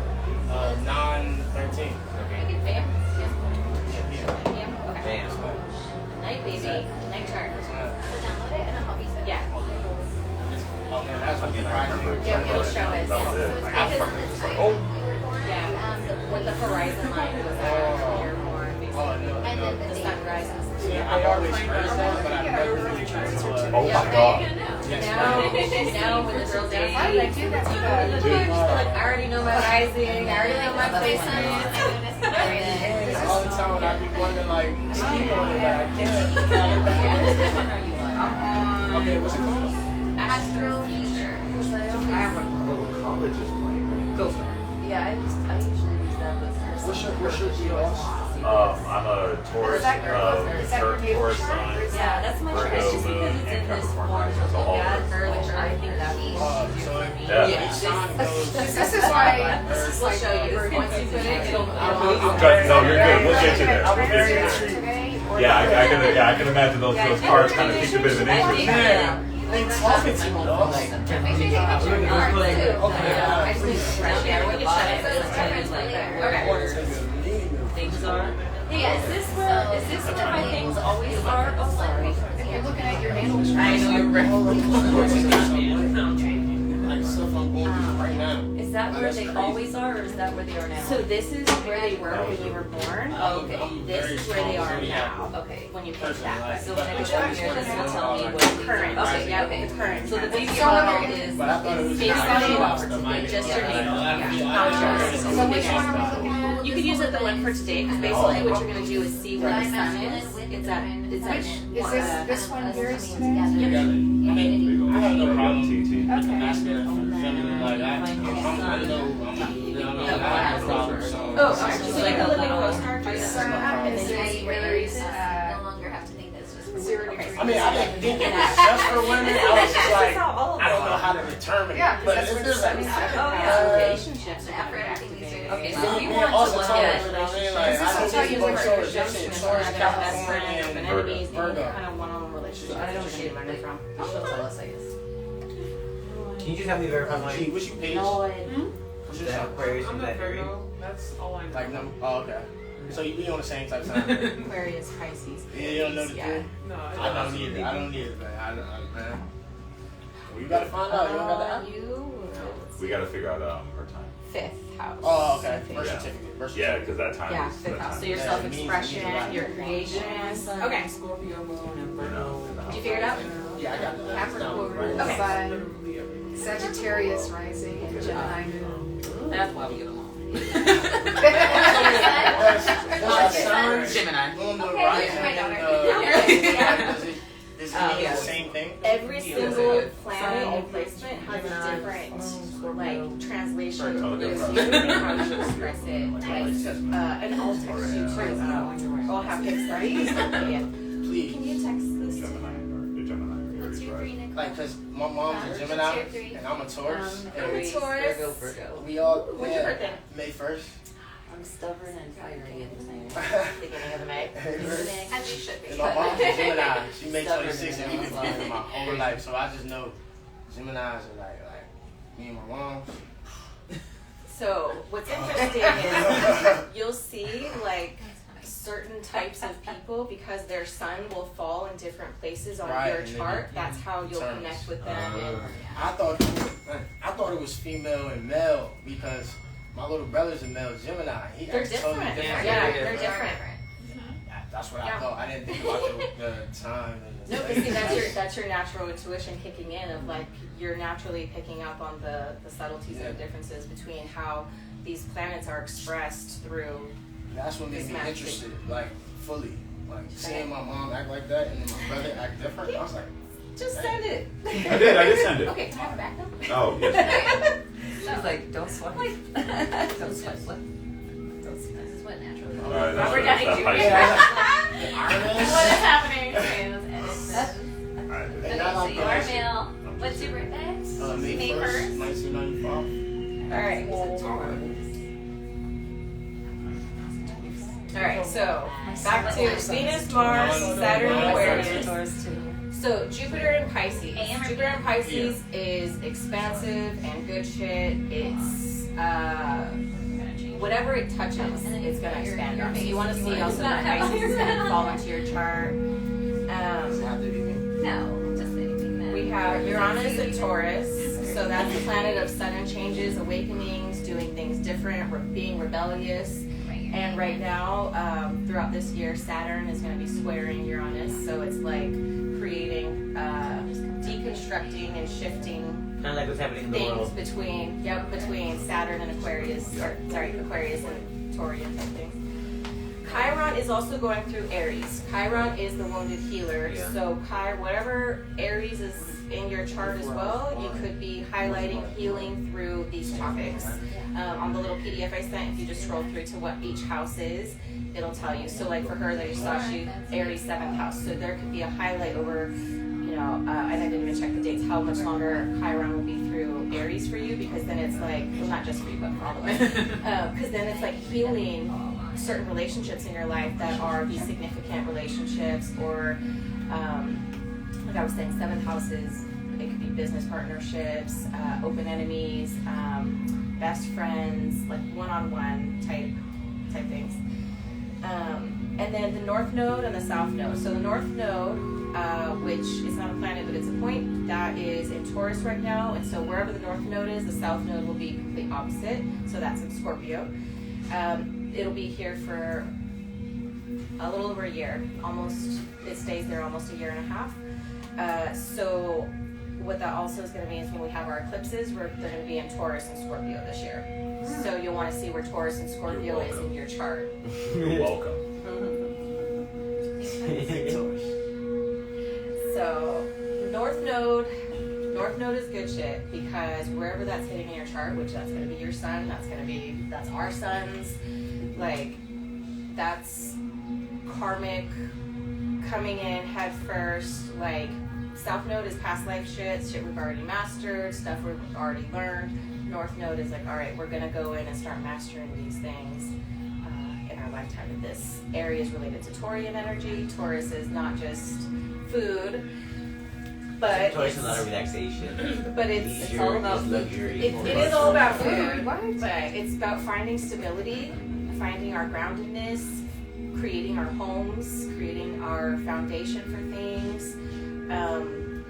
9:13. Okay, bam. Yeah. Bam. Okay. Damn. Night, baby. Night chart. So download it and I'll help you set it. Yeah. Oh man, that's what I remember. Yeah, it'll show us. That was it. Like, I fucking was like, oh. Yeah. What the horizon line was at when you're born, Oh, basically. no, And no. then The the sun rises. Yeah, I always heard that, but I never really tried to. Oh my god. Now when the girls dance, Why did I do that to you? Dude, like, I already know my rising, I already know my placement. And all the time when I be wondering, like, ski on it, but I can't. Okay, what's it called? Astro Future. I have a little college is playing right Go for it. Yeah, I usually use that with What's your boss? I'm a Taurus, Is that your- is that your natal Taurus chart? sign. Yeah, that's my chart. It's just because it's in this form to look at, which I think that means So Yeah. each sign goes. This is why this is We'll like show you. Once you put it, it'll. No, you're good. We'll get you there. I'm We'll very get you there. intrigued. Yeah, I can imagine those cards kind of piqued a bit of an interest. Man, they talking to me, dog. Make sure you take a picture of yours too. Okay. I just need to scratch it. We can shut it. It's different like that. Okay. things are. Yeah, Is this where my things always are? Oh, sorry. if you're looking at your natal chart. I know you're Like stuff I'm going through right now. Is that where they always are, or is that where they are now? So this is where they were when you were born. Oh, okay. This is where they are now. Okay. When you pick that. So when I go down here, this will tell me what the Current. Okay, Yeah, okay. the current. So the baby So model when is But I thought it was based just on like you. stuff. Just your natal. So which one are we looking at? You could use it the one for today, because basically what you're gonna do is see where the sun is. It's at Which is this one yours today? I mean, I have no problem TT. Okay. asking her for feminine, like I have no problem. So, Oh, sorry. So like a little postcard. So I'm gonna say Aries, no longer have to think that's just for 0 women. degrees. I mean, I didn't think it was just for women. I was just like, I don't know how to determine Yeah, it. But that's if where there's the like, sun is. Oh yeah, relationships are After very everything these activated. days. Okay, me so you and want also to look told her, at you know what I mean? Like, This will I tell you know where people your Taurus, junction this is. Taurus, Best Capricorn, friends, and enemies, any Virgo. kind of one-on-one relationship. I don't that share you're my gonna from. She'll tell us, I guess. Can you just help me verify Gee, mine? what's your page? What's your The sign? Aquarius I'm and a that theory. Virgo. That's all I know. Like number? Oh, okay. So you be on the same type of time? Aquarius, Pisces. Yeah, you don't know the Yeah. two? No, I don't need it. I don't need it, man. Man. Well, you gotta find out. You don't got the app. We gotta figure out her time. 5th house. Oh, okay. I think. Birth Yeah. certificate. Birth Yeah, certificate. because that time Yeah, is 5th that house. time. So your Yeah, it self-expression, means you your need creation. Sun, Okay. Scorpio moon, and You know, Virgo. Did you figure it out? Yeah, I got that. Capricorn, Okay. Sun, Literally everything. Sagittarius rising, and Gemini moon. That's why we get along. Gemini. Okay, here's my daughter. Does it mean yeah. the same thing? Every single planet and placement has a different like translation. Oh, You okay. know, how you express it. Like an alt text you too. All have fixed right? Yeah. Please. Can you text this? Gemini or the Gemini. What's your green and Like, cause my mom's a Gemini and I'm a Taurus. And Aries, Virgo. we all, When's your birthday? May 1st. I'm stubborn and fiery at the same Beginning of the May. as you should be. And my mom's a Gemini. She May Stubborn 26 and and we've been together my whole life. So I just know Geminis are like me and my mom. So what's interesting is you'll see like certain types of people because their sun will fall in different places on Right, your and then chart. you- That's how you'll terms. connect with them. And I thought it was female and male because my little brother's a male Gemini. He they're acts different. totally different. Yeah, Yeah, they're yeah. different. That's what I Yeah. thought. I didn't think about the time. And the No, but see, that's your natural intuition kicking in of like you're naturally picking up on the subtleties and the differences between how these planets are expressed through. That's what made This me match. interested, like fully. Like seeing my mom act like that and then my brother act different. I was like, Just send it. I did send it. Okay, can I have it back though? Oh, yes. She was like, don't swipe. Don't swipe. What? This is what naturally. All right, Robert that's Downey right. Jr. That's What is happening? Okay, let's edit All right. Okay, not so like you are that. male. What's your birthday? May May 1st, 1st. 1995. All right. All right. So back to Venus, Mars, Saturn, Aquarius. So Jupiter in Pisces. AM or Jupiter in PM? Pisces is expansive and good shit. It's whatever it touches, it's gonna expand on. So you want to see also that Pisces is gonna fall into your chart. Does it have to be me? No, just anything that. We have Uranus and Taurus. So that's the planet of sudden changes, awakenings, doing things different, being rebellious. And right now, throughout this year, Saturn is going to be squaring Uranus. So it's like creating, deconstructing and shifting Kind of like what's happening in the things world. between Saturn and Aquarius, Aquarius and Taurian type things. Chiron is also going through Aries. Chiron is the wounded healer. Yeah. So whatever Aries is in your chart as well, you could be highlighting healing through these topics. On the little PDF I sent, if you just scroll through to what each house is, it'll tell you. So like for her, that you saw, she Aries 7th house. So there could be a highlight over, and I didn't even check the dates, how much longer Chiron will be through Aries for you, because then it's like, well, not just for you, but for all of us. Because then it's like healing certain relationships in your life that are these significant relationships, or like I was saying, 7th houses, it could be business partnerships, open enemies, best friends, like one-on-one type things. And then the North Node and the South Node. So the North Node, which is not a planet but it's a point, that is in Taurus right now. And so wherever the North Node is, the South Node will be complete opposite. So that's in Scorpio. It'll be here for a little over a year. It stays there almost a year and a half. So what that also is going to mean is when we have our eclipses, they're going to be in Taurus and Scorpio this year. So you'll want to see where Taurus and Scorpio is in your chart. You're welcome. So North Node is good shit, because wherever that's hitting in your chart, which that's going to be your sun, that's our suns, like that's karmic coming in head first. Like South Node is past life shit we've already mastered, stuff we've already learned. North Node is like, all right, we're gonna go in and start mastering these things in our lifetime. Of this area is related to Taurian energy. Taurus is not just food, but Taurus is a lot of relaxation. But it's Leisure all about is luxury. It is all about food, but it's about finding stability, finding our groundedness, creating our homes, creating our foundation for things.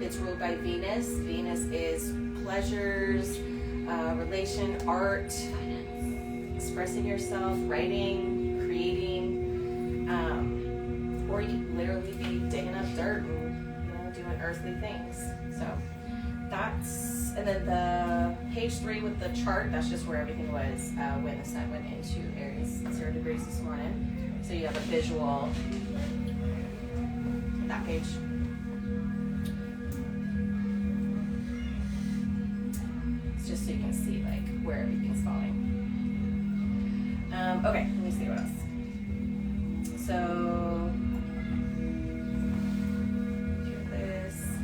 It's ruled by Venus. Venus is pleasures, relation, art, expressing yourself, writing, creating, or you could literally be digging up dirt and doing earthly things. So and then the page 3 with the chart, that's just where everything was when the sun went into Aries, 0 degrees this morning. So you have a visual of that page. It's just so you can see like where everything's falling. Okay, let me see what else. So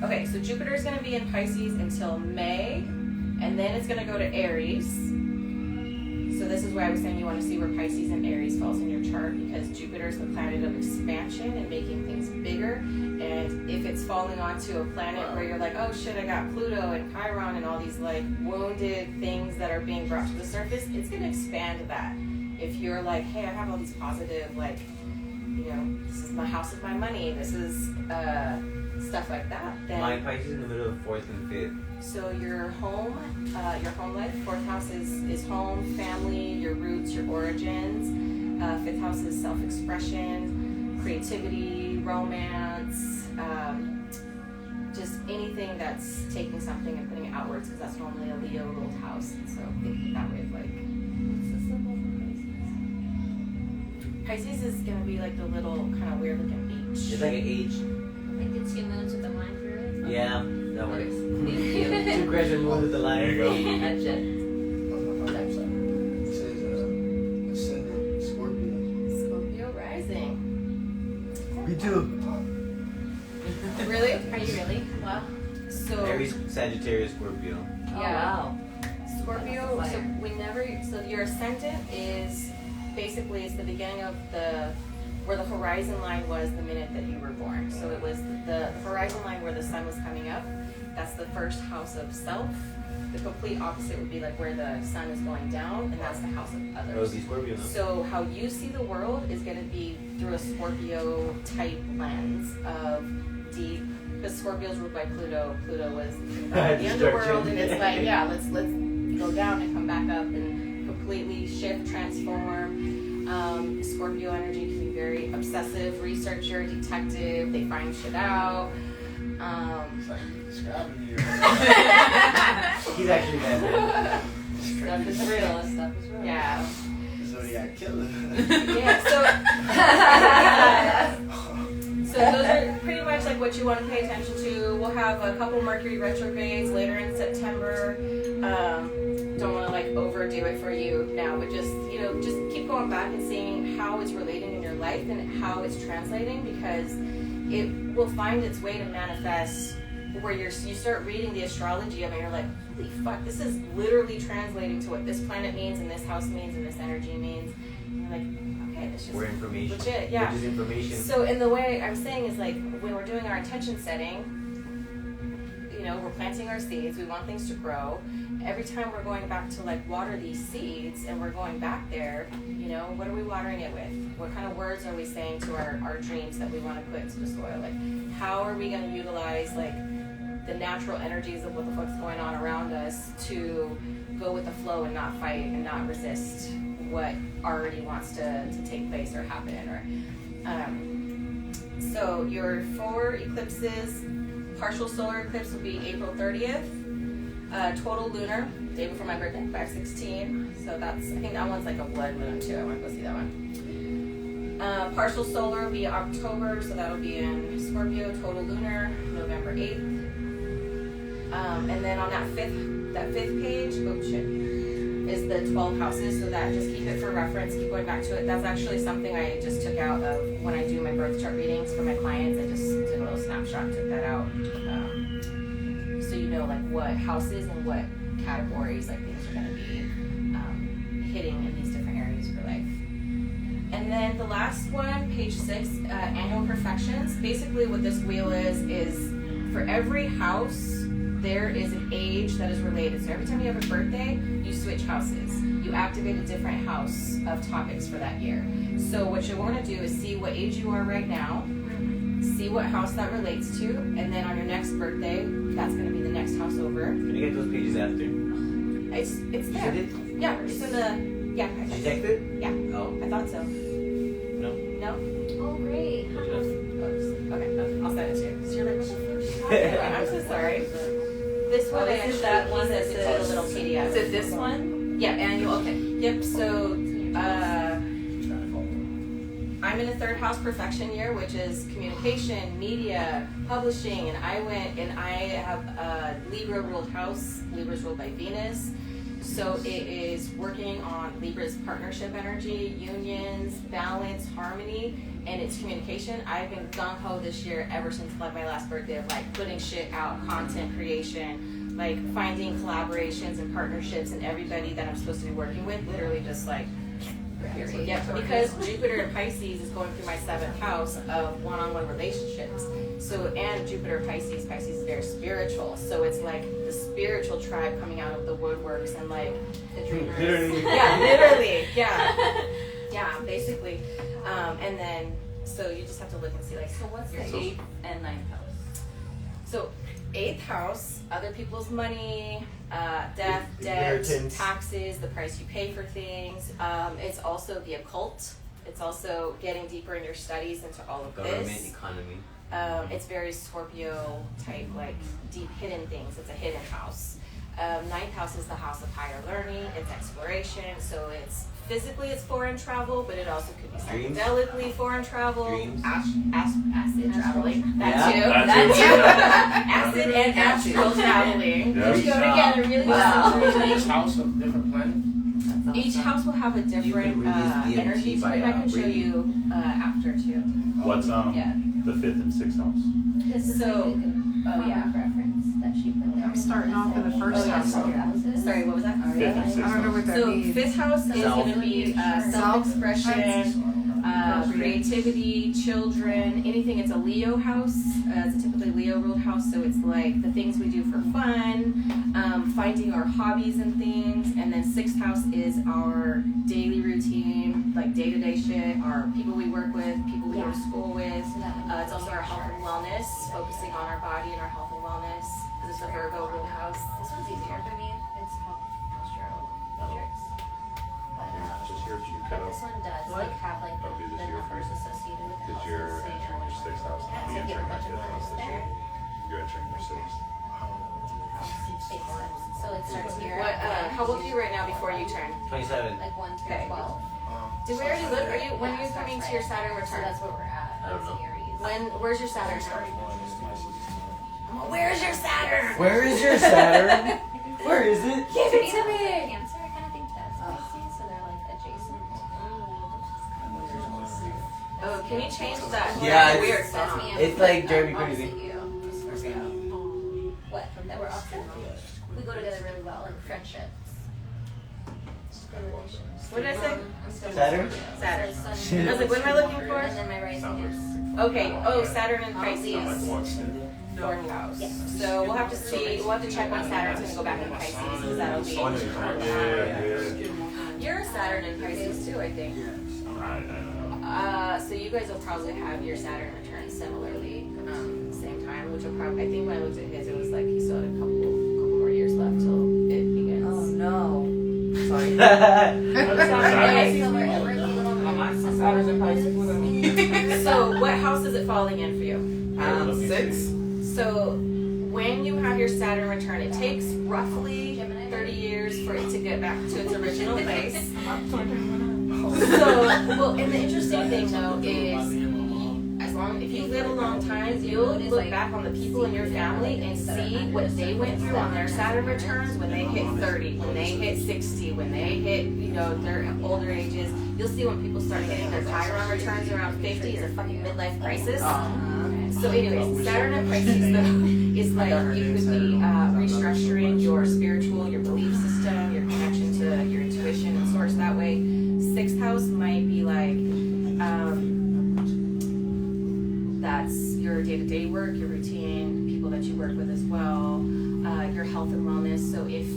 okay, so Jupiter is going to be in Pisces until May, and then it's going to go to Aries. So this is why I was saying you want to see where Pisces and Aries falls in your chart, because Jupiter is the planet of expansion and making things bigger. And if it's falling onto a planet where you're like, oh shit, I got Pluto and Chiron and all these like wounded things that are being brought to the surface, it's going to expand that. If you're like, hey, I have all these positive, like, this is my house of my money, this is stuff like that, then My Pisces in the middle of 4th and 5th. so your home life, 4th house is home, family, your roots, your origins. 5th house is self-expression, creativity, romance, just anything that's taking something and putting it outwards, because that's normally a Leo ruled house. So think that way of like, what's the symbol for Pisces? Pisces is gonna be like the little kind of weird looking beach. It's like an H. Like the 2 moons with the line through it. Yeah, that works. Thank you. 2 crescent moons with the line. There you go. Gotcha. It says ascendant Scorpio. Scorpio rising. Me too. Really? Are you really? Wow. So Aries, Sagittarius, Scorpio. Oh, yeah. wow. Scorpio. So your ascendant is basically it's the beginning of where the horizon line was the minute that you were born. So it was the horizon horizon line where the sun was coming up, that's the first house of self. The complete opposite would be like where the sun is going down, and that's the house of others. Scorpio, no? So how you see the world is going to be through a Scorpio type lens of deep, because Scorpio's ruled by Pluto. Pluto was the underworld, and it's like, yeah, let's go down and come back up and completely shift, transform. Scorpio energy can be very obsessive, researcher, detective. They find shit out. It's like you're describing me. He's actually that. Stuff is real. Stuff is real. Yeah. Zodiac killer. Yeah. So those are pretty much like what you want to pay attention to. We'll have a couple Mercury retrogrades later in September. Don't want to like overdo it for you now, but just just keep going back and seeing how it's relating in your life and how it's translating, because it will find its way to manifest where you start reading the astrology of it and you're like, holy fuck, this is literally translating to what this planet means and this house means and this energy means. And you're like, okay, this is We're information. legit, yeah. Which is information. So in the way I'm saying is like when we're doing our intention setting, we're planting our seeds, we want things to grow. Every time we're going back to like water these seeds and we're going back there, what are we watering it with? What kind of words are we saying to our dreams that we want to put into the soil? Like, how are we going to utilize like the natural energies of what the fuck's going on around us to go with the flow and not fight and not resist what already wants to take place or happen? So your 4 eclipses, partial solar eclipse will be April 30th. Total lunar, day before my birthday, 5/16. So I think that one's like a blood moon too. I want to go see that one. Partial solar will be October, so that'll be in Scorpio. Total lunar, November 8th. And then on that fifth page, is the 12 houses. So that, just keep it for reference, keep going back to it. That's actually something I just took out of when I do my birth chart readings for my clients. I just did a little snapshot, took that out. So like what houses and what categories like things are going to be hitting in these different areas of your life. And then the last one, page 6, annual perfections. Basically what this wheel is for every house there is an age that is related. So every time you have a birthday, you switch houses. You activate a different house of topics for that year. So what you want to do is see what age you are right now, see what house that relates to, and then on your next birthday, that's going to be the next house over. Can you get those pages after? It's there. Yeah, it's in the, yeah. Did you text it? Yeah. Oh. I thought so. No? No? Oh, great. Okay, I'll send it to you. So you're like, I'm so sorry. This one, is that one that it's says a little PDF. Is it this one? Yeah, annual. Okay. Yep. So, I'm in a 3rd house perfection year, which is communication, media, publishing, and I have a Libra ruled house. Libra's ruled by Venus. So it is working on Libra's partnership energy, unions, balance, harmony, and it's communication. I've been gung-ho this year ever since my last birthday of like putting shit out, content creation, like finding collaborations and partnerships and everybody that I'm supposed to be working with, literally just like, yeah, because Jupiter in Pisces is going through my 7th house of one-on-one relationships. So, and Jupiter Pisces is very spiritual. So it's like the spiritual tribe coming out of the woodworks and like the dreamers. Literally. Yeah, literally. Yeah. Yeah, basically. And then, so you just have to look and see like, So what's the 8th and 9th house? So 8th house, other people's money, death, debt, Inheritance. taxes, the price you pay for things. It's also the occult. It's also getting deeper in your studies into all of Government, this. economy. It's very Scorpio type, like deep hidden things. It's a hidden house. 9th house is the house of higher learning. It's exploration. So it's physically it's foreign travel, but it also could be Dreams. psychedelically foreign travel. Dreams. Acid traveling. That Yeah. too. That That too. too. Acid and astral traveling. Yeah. Which go together really well. Each house of different planet. Each house will have a different read this DMT energy to by, it. I can show reading. you after too. What's Yeah. the 5th and 6th house? This is So- oh yeah, reference that she put there. I'm starting off in the first house. Sorry, what was that? 5th and 6th I don't know house. what that So means. 5th house is Self. going to be Self. self-expression, creativity, children, anything. It's a Leo house. It's a typically Leo ruled house, so it's like the things we do for fun, finding our hobbies and things. And then 6th house is our daily routine, like day-to-day shit, our people we work with, people we go to school with. It's also our health and wellness, focusing on our body and our health and wellness. It's a Virgo ruled house. This one's easier for me. It's called postural matrix. But this one does like have like the numbers associated with the Did houses, you're so you know entering your which 6th one. house? Yeah, Are so you you get a entering bunch of your 5th house numbers this there. year? You're entering your 6th. Big steps. So it starts here. What? How old are you right now before you turn? 27. Like 1 through Okay. 12. Did we already look? Are you? When are you Yeah, coming starts to your right. Saturn So return? that's where we're at. I don't know. Aries. Where's your Saturn? Where's your Saturn? Where is your Saturn? Where is it? Give it to me. Cancer, I kind of think that's Pisces, so they're like adjacent. Oh, can you change that? Yeah, That's weird. That's me. I'm It's like Jeremy opposite Crazy. you. What? That we're opposite? We go together really well in friendships. What did I say? Saturn? Saturn. Sun, I was like, what am I looking for? and then my rising is Okay. Oh, Saturn and Pisces. Pisces. 4th house. So we'll have to see. We'll have to check when Saturn's going to go back in Pisces because that'll be. You're a Saturn in Pisces too, I think. I don't know. So you guys will probably have your Saturn return similarly, same time, which will probably. I think when I looked at his, it was like he still had a couple more years left till it begins. Oh no. Sorry. Okay. So we're a little more Saturn's in Pisces with him. So what house is it falling in for you? 6. So when you have your Saturn return, it takes roughly 30 years for it to get back to its original place. So, well, and the interesting thing though is, if you live a long time, you'll look back on the people in your family and see what they went through on their Saturn returns when they hit 30, when they hit 60, when they hit, their older ages. You'll see when people start hitting their Chiron returns around 50 is a fucking midlife crisis. So anyways, Saturn and Pisces though is like you could be restructuring your spiritual, your belief system, your connection to your intuition and source that way. 6th house might be like, that's your day-to-day work, your routine, people that you work with as well, your health and wellness. So if,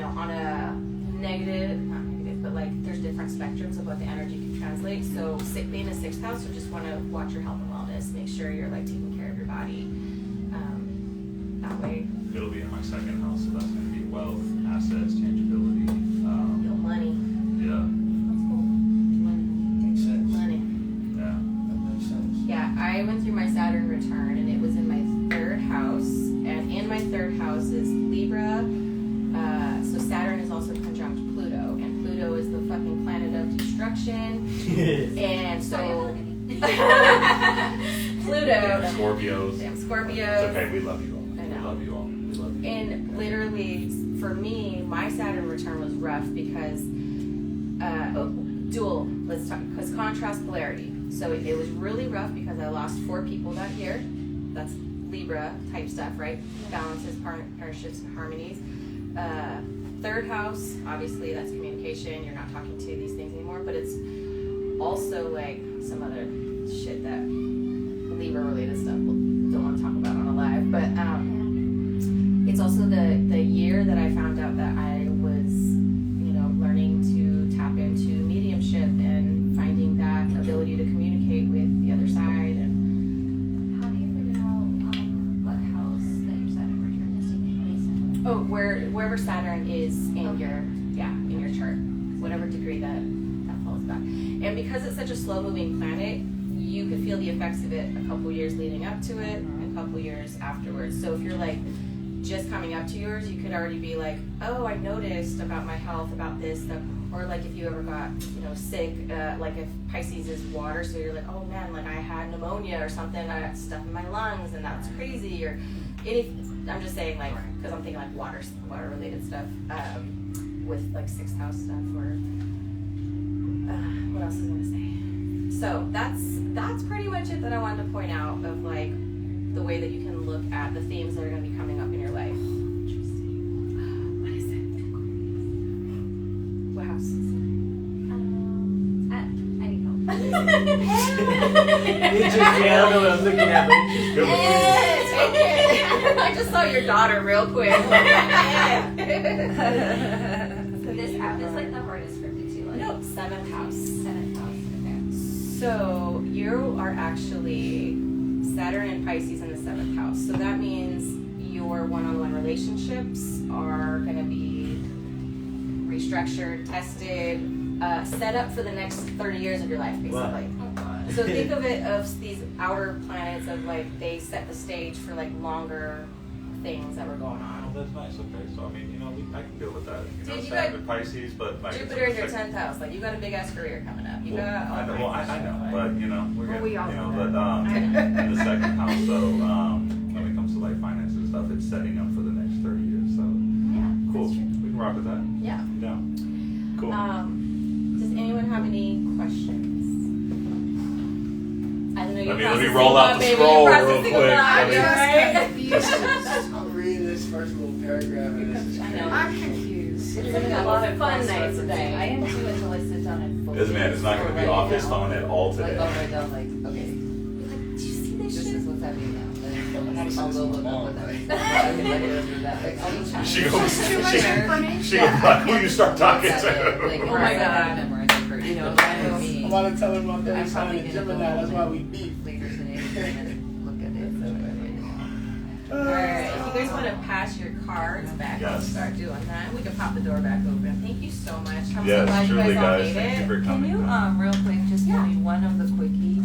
on a negative, not negative, but like there's different spectrums of what the energy can translate. So being a 6th house, you just want to watch your health and wellness, make sure you're like taking care of your body that way. It'll be in my 2nd house, so that's going to be wealth, assets, tangibility. Your money. Yeah. Makes sense. Money. Yeah. That makes sense. Yeah, I went through my Saturn return and it was in my 3rd house. And in my 3rd house is Libra. So Saturn is also conjunct Pluto. And Pluto is the fucking planet of destruction. And so Pluto. Scorpios. Damn It's Scorpios. okay, we love you all. I We know. love you all. We love you. And literally, for me, my Saturn return was rough because dual. Let's talk because contrast polarity. So it was really rough because I lost 4 people that year. That's Libra type stuff, right? Balances, partnerships, and harmonies. 3rd house, obviously, that's communication. You're not talking to these things anymore, but it's also like some other shit that Libra related stuff. Don't want to talk about on a live, but it's also the year that I found out that I was, learning to tap into mediumship and finding that ability to communicate with the other side. And How do you figure out what house that your Saturn return is taking place in? wherever Saturn is in your chart, whatever degree that falls back. And because it's such a slow moving planet, you could feel the effects of it a couple years leading up to it and a couple years afterwards. So if you're like just coming up to yours, you could already be like, oh, I noticed about my health, about this, or like if you ever got, sick, like if Pisces is water, so you're like, oh man, like I had pneumonia or something, I got stuff in my lungs and that's crazy, or anything. I'm just saying like, because I'm thinking like water related stuff, with like 6th house stuff, or what else was I gonna say? So that's pretty much it that I wanted to point out of like the way that you can look at the themes that are going to be coming up in your life. What is it? What house? It's just, I don't know what I'm looking at, but it's Good one. I just saw your daughter real quick. So this app is like the hardest for me to like. No, 7th house. 7th house. Okay. So you are actually Saturn and Pisces in the 7th house. So that means your one-on-one relationships are going to be restructured, tested, set up for the next 30 years of your life, basically. Wow. So think of it of these outer planets of like they set the stage for like longer things that were going Oh, on. that's nice. Okay, so I mean, I can deal with that. Dude, you Saturn got and Pisces, but like Jupiter in your 10th house, like you got a big ass career coming up. You got. I know, I know, but we're Well, getting, we all know but in the 2nd house, so when it comes to like finances and stuff, it's setting up for the next 30 years. So Yeah. cool. That's true. We can rock with that. Yeah. Yeah. Cool. Does anyone have any questions? I don't know. Let me roll out the scroll real quick. I'm reading this first little paragraph and this is I crazy. know. I'm confused. It's gonna be a lot of fun night I today. am too until I sit down and focus. This man is not going to be off his phone at all today. Like, I'll write down, like, okay, Did you see this this shit? is what's happening now. Then wanna see I'll this go with look my up mom, what that like- is. Like, I'll be chatting. She goes, Too much information. she goes, like, who you start talking Like, to? Oh my God. Memorized it for, you know, I I'm about to tell her about I'm that sign probably in gonna go Gemini, that's why we beef. later today and look at it. So I write it down. Alright, if you guys want to pass your cards back, we'll Yes. start doing that. We can pop the door back open. Thank you so much. I'm so Yes, glad you truly, guys all guys. made Thank you it. for Can coming. you, real quick, just tell me one of the quickie?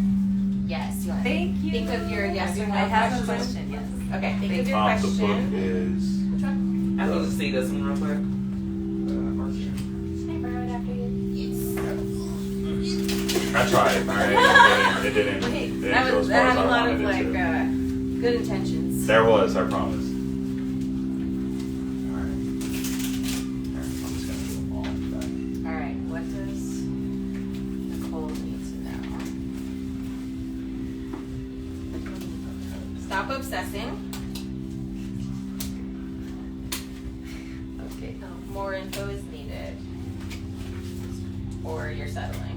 Yes, you want to Thank you. think of your yes or no I have a question. question, yes. Okay, think of your The book question. is. Which one? I can just see this one real quick. Can I borrow it after you? I tried. Alright, it didn't. Wait, It didn't that go was as that far had as a I lot of wanted it like to. good intentions. There was, I promise. Alright. I'm just gonna do them all back. Alright, what does Nicole need to know? Stop obsessing. Okay. More info is needed. Or you're settling.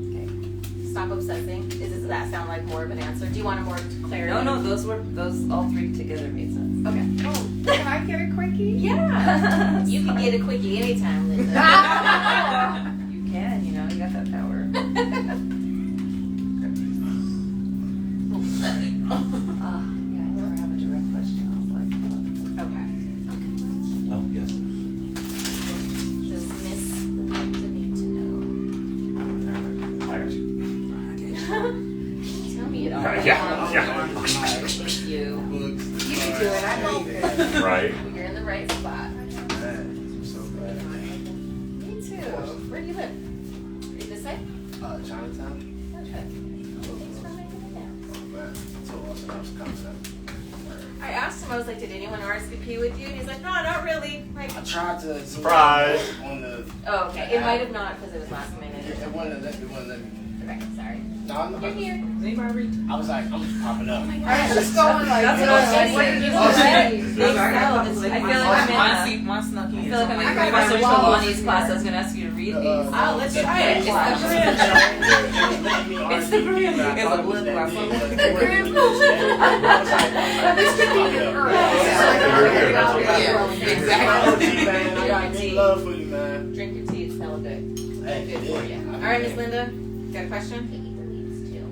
Okay. Stop obsessing. Does that sound like more of an answer? Do you want a more clarity? No, those all three together made sense. Okay. Oh, can I get a quickie? Yeah. You can get a quickie anytime, Linda. You can, you got that power. Yeah, I never have a direct question. I was like, Okay. Oh, yes. Does Miss Linda need to know? I got you. Tell me it all. Yeah. Thank you. You can do it, I hope. Right. You're in the right spot. Man, I'm so glad. Me too. Where do you live? Are you this way? Chinatown? Okay. Thanks for making it down. Oh man, so awesome. I was coming I asked him, I was like, did anyone RSVP with you? And he's like, no, not really. Like, I tried to Surprise. on the oh, okay. It might have not because it was last minute. it wouldn't let me. Okay, sorry. No, I'm You're here. I was like, I'm just popping up. I was just going like, That's what I was like, saying. you You know, said This- they I sell got this. a I couple feel of- like I'm Mine in see- mine snuck in. I feel like I'm in I got Professor my walls Trelawney's in class. there. I was gonna ask you to read Uh, these. Oh, let's try it. It's It's the grim. It's the grim. It's a blue glass. The grim. This could be the Yeah, exactly. Man, I got good love for you, man. Drink your tea. It's hella good. Hey, Good for you. All right, Miss Linda. Got a question? Can eat the leaves too.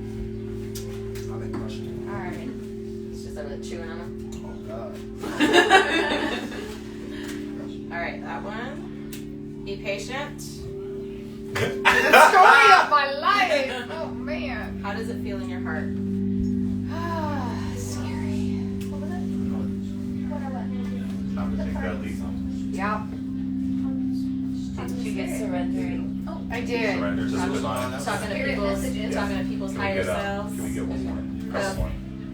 I've been crushing. All right. It's just over chewing on them. Oh God. All right, that one. Be patient. The story of my life. Oh man. How does it feel in your heart? Scary. What was it? What or what? Time to take that leap. Yep, did you get surrendering? I did. Surrender to the divine. Talking to Spirit people's, messages. talking to people's Can we higher get, selves. Can we get one more? Press one.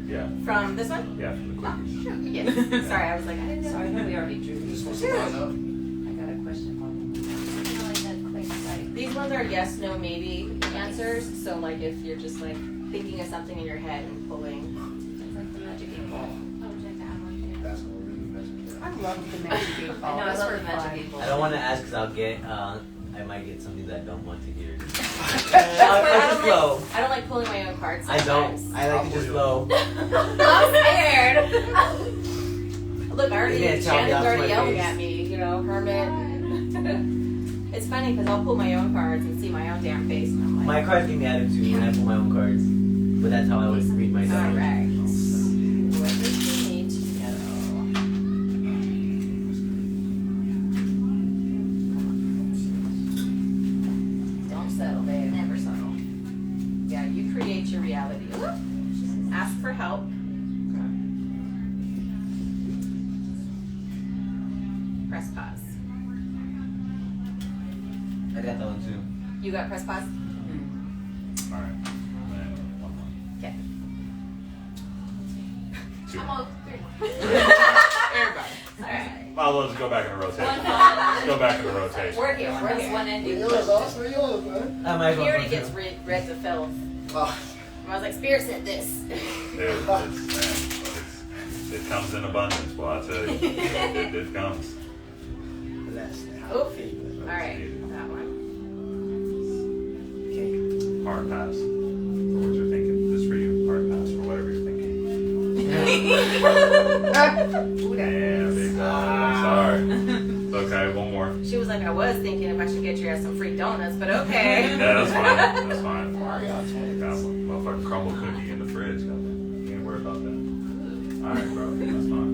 Yeah. From this one? Yeah, from the quickies. Yes. Sorry, I was like, I didn't know. Sorry, I know we already drew You these. supposed to line up? I got a question on Kind of like that quick, like, These ones are yes, no, maybe answers. So like if you're just like thinking of something in your head and pulling. it's like the magic 8 ball. Oh, check that one. That's gonna really mess me up. I love the magic 8 I ball. know, I That's love for the magic fun. people. I don't want to ask because I'll get I might get something that I don't want to hear. I don't like pulling my own cards I sometimes. don't. I like to just flow. I'm scared. Look, Shannon's already yelling at me, you know, Hermit. It's funny because I'll pull my own cards and see my own damn face, and I'm like, My cards give me attitude when I pull my own cards. But that's how I always read my cards. alright. What does she need to know? Don't settle, babe. Never settle. Yeah, you create your reality. Ask for help. Press pause. I got that one too. You got press pause? All right. And one more. Okay. Two. I'm all three. Everybody. Alright. Might as well just go back in the rotation. One Let's go back in the rotation. We're here. We're That's here. one ending. Yours also yours, man. I might as He well already go gets too. read to filth. Oh, I was like, Spirit said this. Dude, it comes in abundance, boy, I tell you. It comes. bless. Oh, alright. That one. Okay. Hard pass. For what you're thinking. This for you. Hard pass for whatever you're thinking. Yeah, big dog. Sorry. It's okay, one more. She was like, I was thinking if I should get your ass some free donuts, but okay. Yeah, that's fine. That's fine. I got 20. Got one motherfucking crumble cookie in the fridge. Goddamn. You ain't worried about that. Alright, bro. That's fine.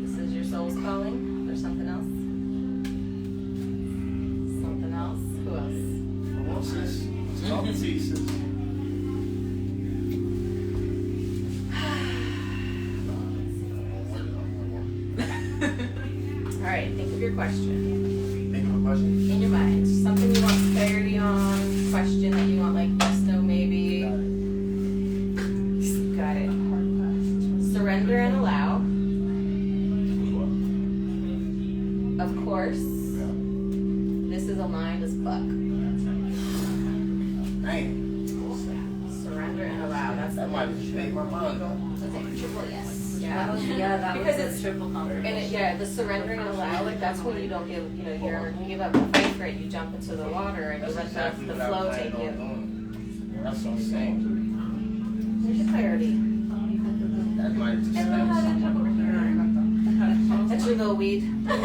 This is your soul's calling. There's something else. Something else. Who else? Come on, sis. Let's talk to you, sis. Alright, think of your question. Think of a question. In your mind. Something you want clarity on. Question that you want like yes, no, maybe. Got it. Surrender and allow. Of course. This is aligned as fuck. Man, Surrender and allow. That's the that might one. just make my mind go. That's a triple yes. Yeah. Yeah, that Because was it's- a triple confirmation. And yeah, the surrender and allow, like that's when you don't give, you know, you give up the fight for it. You jump into the water and you let the flow take you. That's what I'm saying. There's your clarity. That might just That's your little weed. That's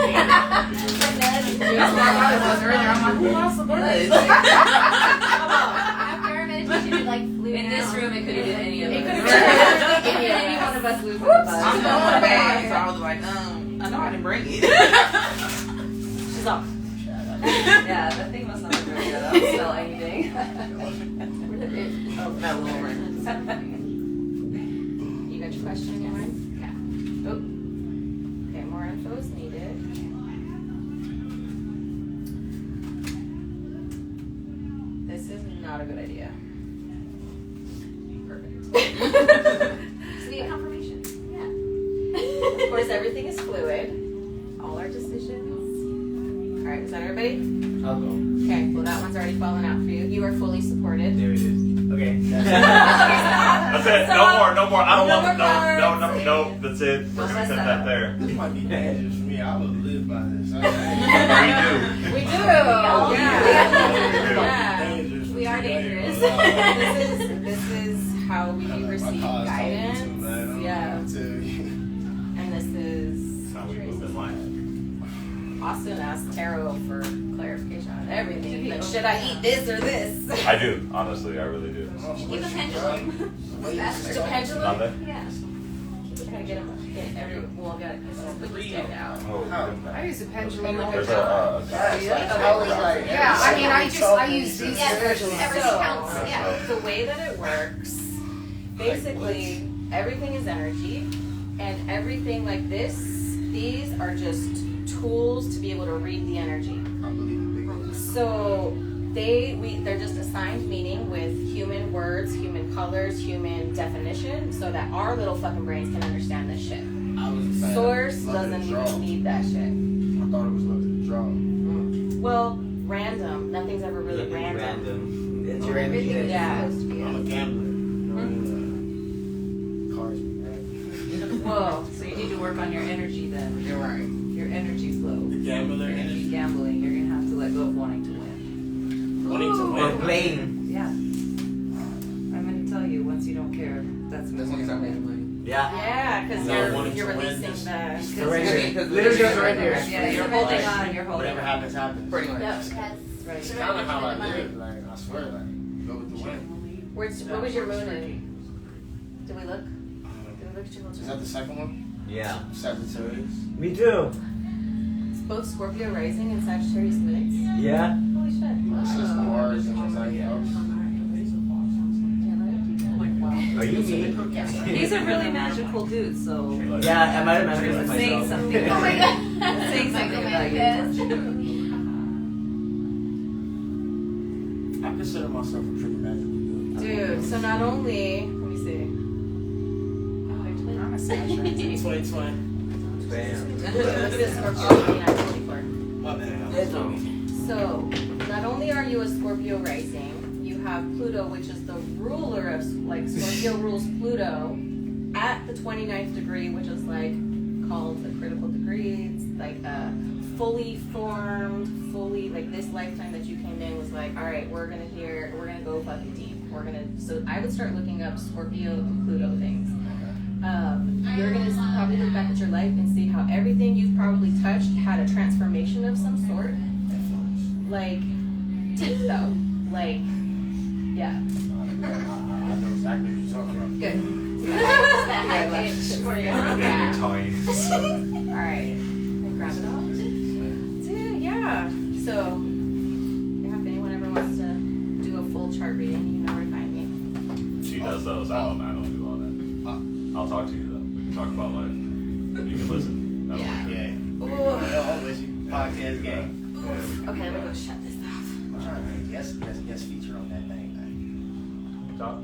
why I was earlier. I'm like, who else is this? After our meditation, we like flew In this down. room, it could have been any of It us. could have been Any one of us lose the I'm bus. going back. So I was like, I know I didn't bring it. She's off. Yeah, that thing must not have really got up still anything. Oh, that little ring. You got your question in your mind? Yeah. Oh. Okay, more info is needed. This is not a good idea. Perfect. So we get confirmation. Yeah. Of course, everything is fluid. All our decisions. All right, is that everybody? I'll go. Okay, well that one's already fallen out for you. You are fully supported. There it is. Okay. That's it. No more. I don't No want more no. That's it. We're Don't gonna mess cut that that up. there. This might be dangerous for me. I would live by this. We We do. all do. Yeah. Dangerous. We are dangerous. This is how we receive guidance. Yeah. And this is That's how we move in life. Austin asked Tarot for clarification on everything. Like, should I eat this or this? I do. Honestly, I really do. Keep a pendulum. It's a pendulum. Not that? Yeah. Gotta get every. Well, gotta put this deck out. Oh. I use a pendulum. There's a Yeah, I mean, I use these Yeah, pendulums. everything So- counts. Yeah. The way that it works, basically, everything is energy, and everything like this, these are just tools to be able to read the energy. So they're just assigned meaning with human words, human colors, human definition, so that our little fucking brains can understand this shit. Source doesn't even need that shit. I thought it was looking to draw. Well, random. Nothing's ever really random. Random. It's your energy. Everything, yeah. I'm a gambler. Cards be random. Whoa, so you need to work on your energy then. You're right. Your energy flow. The gambler Energy energy. gambler. you. Once you don't care, that's when you start making money. Yeah. Yeah, because No wanting you're to win, releasing just the. Surrender. Literally just surrender. Yeah, you're holding on. You're holding Whatever on. happens, happens. Pretty much. Yep, Right. It's kind of how I live. Like, I swear, like, go with the wind. What was your moon in? Did we look? Did we look at your Is moon? that the second one? Yeah. Sagittarius. Me too. It's both Scorpio rising and Sagittarius moons. Yeah. Holy shit. It's just Mars and everything else. Are you me? He's a really magical dude, so Yeah, I might have mentioned it's it saying myself. something. Oh my god. It's saying something about you. I consider myself a pretty magical dude. Dude, so not only, let me see. I'm a Sagittarius. Twin. Bam. Look at this Scorpio 2924. My bad. So, not only are you a Scorpio rising, you have Pluto, which is the ruler of, like, Scorpio rules Pluto at the 29th degree, which is, like, called the critical degree. It's like a fully formed, like, this lifetime that you came in was like, all right, we're gonna go fucking deep. So I would start looking up Scorpio and Pluto things. You're gonna probably look back at your life and see how everything you've probably touched had a transformation of some sort. Like, deep though. Like, yeah. I know exactly what you're talking about. Good. Alright. Grab it off. Dude, yeah. So, yeah, if anyone ever wants to do a full chart reading, you know where to find me. She does those. I don't do all that. I'll talk to you though. We can talk about life. You can listen. I don't Yeah. Ooh. Always podcast game. Okay, let me go shut this off. Yes, feature on that thing. Talk.